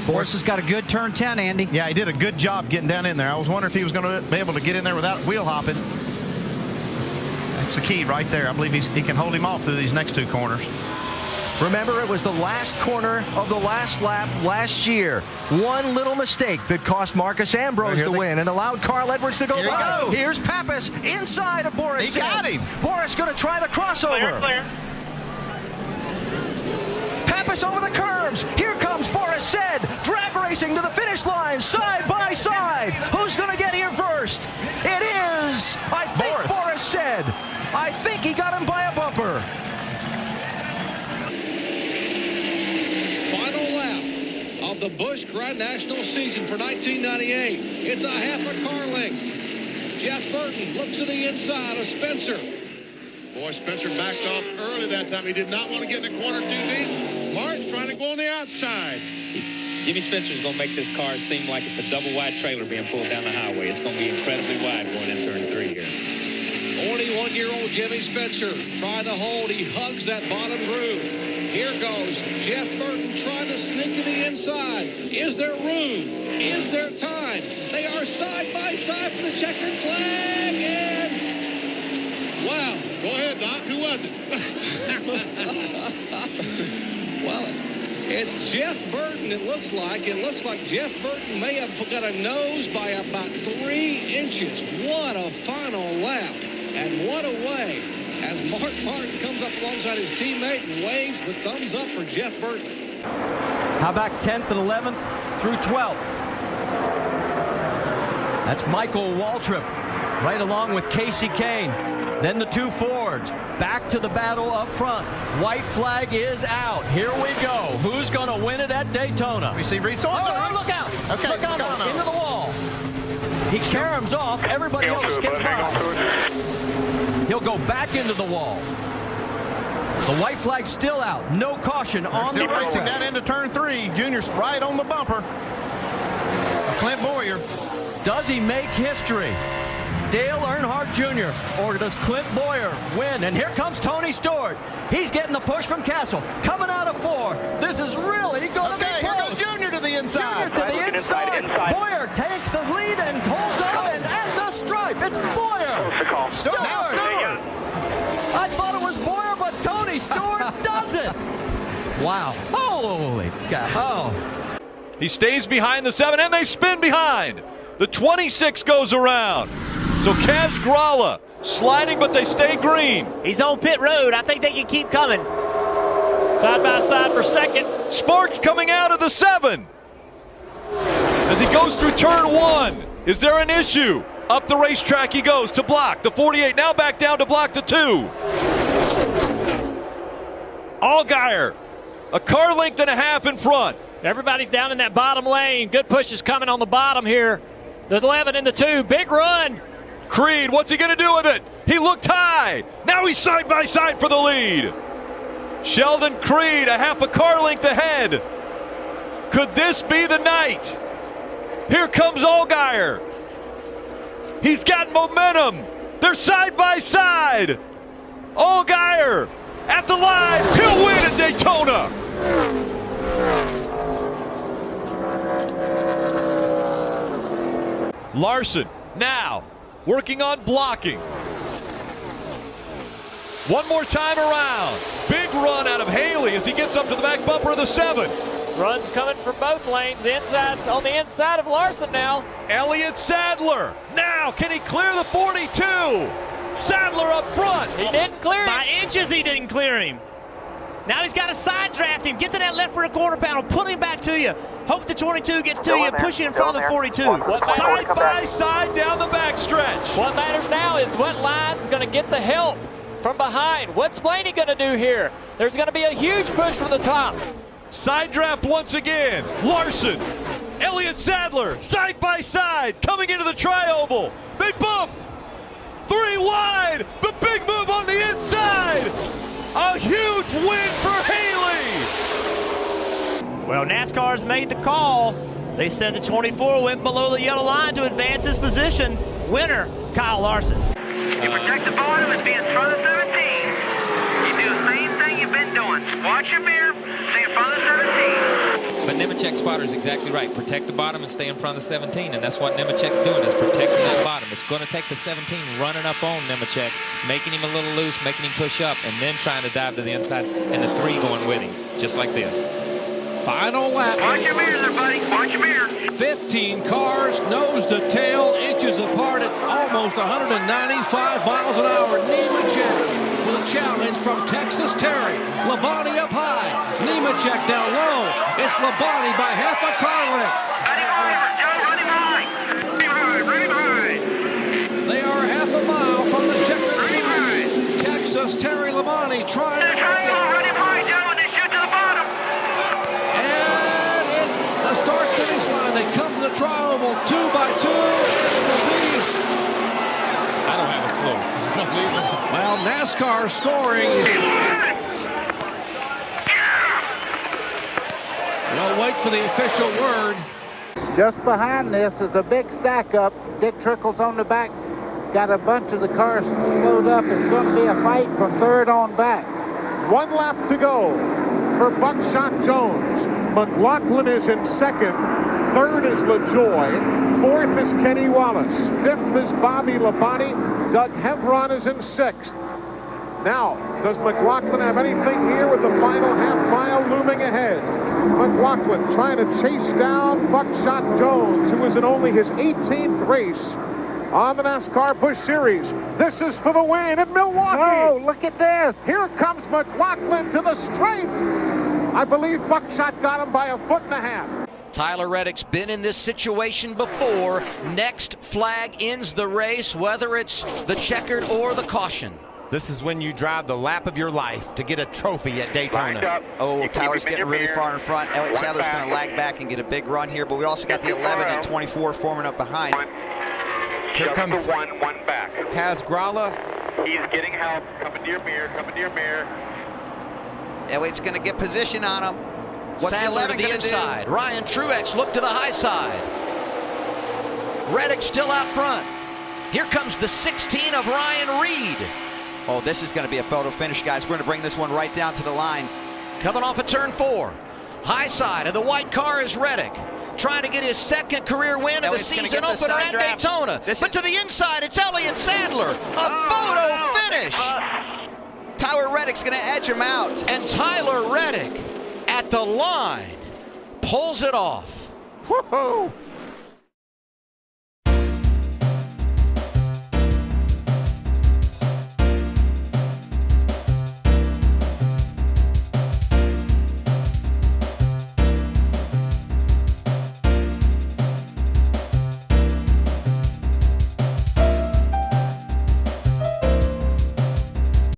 Boris has got a good turn 10, Andy. Yeah, he did a good job getting down in there. I was wondering if he was going to be able to get in there without wheel hopping. That's the key right there. I believe he can hold him off through these next 2 corners. Remember, it was the last corner of the last lap last year. One little mistake that cost Marcus Ambrose the win and allowed Carl Edwards to go by. Here's Pappas inside of Boris. He got him. Boris going to try the crossover. Clear. Pappas over the curbs. Here comes Boris Said, drag racing to the finish line, side by side. Who's going to get here first? It is, I think, Boris Said. I think he got him by a bumper. Final lap of the Busch Grand National season for 1998. It's a half a car length. Jeff Burton looks to the inside of Spencer. Boy, Spencer backed off early that time. He did not want to get in the corner too deep. Martin's trying to go on the outside. Jimmy Spencer's going to make this car seem like it's a double-wide trailer being pulled down the highway. It's going to be incredibly wide going in turn 3 here. 41-year-old Jimmy Spencer trying to hold. He hugs that bottom groove. Here goes Jeff Burton trying to sneak to the inside. Is there room? Is there time? They are side by side for the checkered flag, and wow. Go ahead, Doc. Who was it? Well, it's Jeff Burton, it looks like. It looks like Jeff Burton may have got a nose by about 3 inches. What a final lap. And what a way as Mark Martin comes up alongside his teammate and waves the thumbs up for Jeff Burton. How about 10th and 11th through 12th? That's Michael Waltrip right along with Casey Kane. Then the two Fords back to the battle up front. White flag is out. Here we go. Who's going to win it at Daytona? We see Reed. Oh, look out. Okay, look out. Into the wall. He caroms off. Everybody else gets by. He'll go back into the wall. The white flag's still out. No caution on the racetrack. Racing that into turn 3. Junior's right on the bumper. Clint Boyer. Does he make history? Dale Earnhardt Jr. or does Clint Boyer win? And here comes Tony Stewart. He's getting the push from Castle. Coming out of 4. This is really going to be close. Here goes Junior to the inside. Junior to the inside. Boyer takes the lead and pulls on and at the stripe. It's Boyer. Stewart. I thought it was Boyer, but Tony Stewart does it. Wow. Holy cow. Oh. He stays behind the 7, and they spin behind. The 26 goes around. So Kaz Gralla sliding, but they stay green. He's on pit road. I think they can keep coming. Side by side for second. Sparks coming out of the 7. As he goes through turn 1. Is there an issue? Up the racetrack he goes to block. The 48 now back down to block the 2. Allgaier, a car length and a half in front. Everybody's down in that bottom lane. Good push is coming on the bottom here. The 11 and the 2. Big run. Creed, what's he going to do with it? He looked high. Now he's side by side for the lead. Sheldon Creed, a half a car length ahead. Could this be the night? Here comes Allgaier. He's got momentum. They're side by side. Allgaier at the line. He'll win at Daytona. Larson now working on blocking. One more time around. Big run out of Haley as he gets up to the back bumper of the 7. Runs coming from both lanes. The inside's on the inside of Larson now. Elliott Sadler. Now, can he clear the 42? Sadler up front. He didn't clear him. By inches he didn't clear him. Now he's got to side draft him. Get to that left rear quarter panel. Pull him back to you. Hope the 22 gets to you. Push you in front of the 42. Side by side down the backstretch. What matters now is what line's going to get the help from behind. What's Blaney going to do here? There's going to be a huge push from the top. Side draft once again. Larson, Elliott Sadler, side by side, coming into the tri-oval. They bump. 3 wide. The big move on the inside. A huge win for Haley. Well, NASCAR's made the call. They said the 24 went below the yellow line to advance his position. Winner, Kyle Larson. You protect the bottom and be in front of 17. You do the same thing you've been doing. Watch your mirror, stay in front of 17. But Nemechek's spotter is exactly right. Protect the bottom and stay in front of 17, and that's what Nemechek's doing, is protecting that bottom. It's going to take the 17 running up on Nemechek, making him a little loose, making him push up, and then trying to dive to the inside, and the 3 going with him, just like this. Final lap. Watch your mirror there, buddy. Watch your mirror. 15 cars, nose to tail, inches apart at almost 195 miles an hour. Nemechek with a challenge from Texas Terry. Labonte up high. Nemechek down low. It's Labonte by half a car length. They are half a mile from the checkered finish. Texas Terry Labonte trying to make it. The start-finish line, they come to the tri-oval 2 by 2. I don't have a clue. Well, NASCAR scoring. We'll wait for the official word. Just behind this is a big stack up. Dick Trickle's on the back. Got a bunch of the cars slowed up. It's going to be a fight from third on back. 1 lap to go for Buckshot Jones. McLaughlin is in second. Third is LaJoy. Fourth is Kenny Wallace. Fifth is Bobby Labonte. Doug Hevron is in sixth. Now, does McLaughlin have anything here with the final half mile looming ahead? McLaughlin trying to chase down Buckshot Jones, who is in only his 18th race on the NASCAR Busch Series. This is for the win in Milwaukee. Oh, look at this. Here comes McLaughlin to the stripe. I believe Buckshot got him by 1.5 feet. Tyler Reddick's been in this situation before. Next flag ends the race, whether it's the checkered or the caution. This is when you drive the lap of your life to get a trophy at Daytona. Oh, Tyler's getting really far in front. Elliott Sadler's going to lag back and get a big run here, but we also got the 11 and 24 forming up behind. Here comes one back. Kaz Grala. He's getting help. Coming to your mirror, coming to your mirror. Elliott's going to get position on him. What's Sadler the 11 to the going to inside. do? Ryan Truex look to the high side. Reddick still out front. Here comes the 16 of Ryan Reed. Oh, this is going to be a photo finish, guys. We're going to bring this one right down to the line. Coming off of turn 4. High side of the white car is Reddick. Trying to get his second career win of the season opener at Daytona. But to the inside, it's Elliott Sadler. A photo finish. Tyler Reddick's going to edge him out. And Tyler Reddick at the line pulls it off. Woohoo!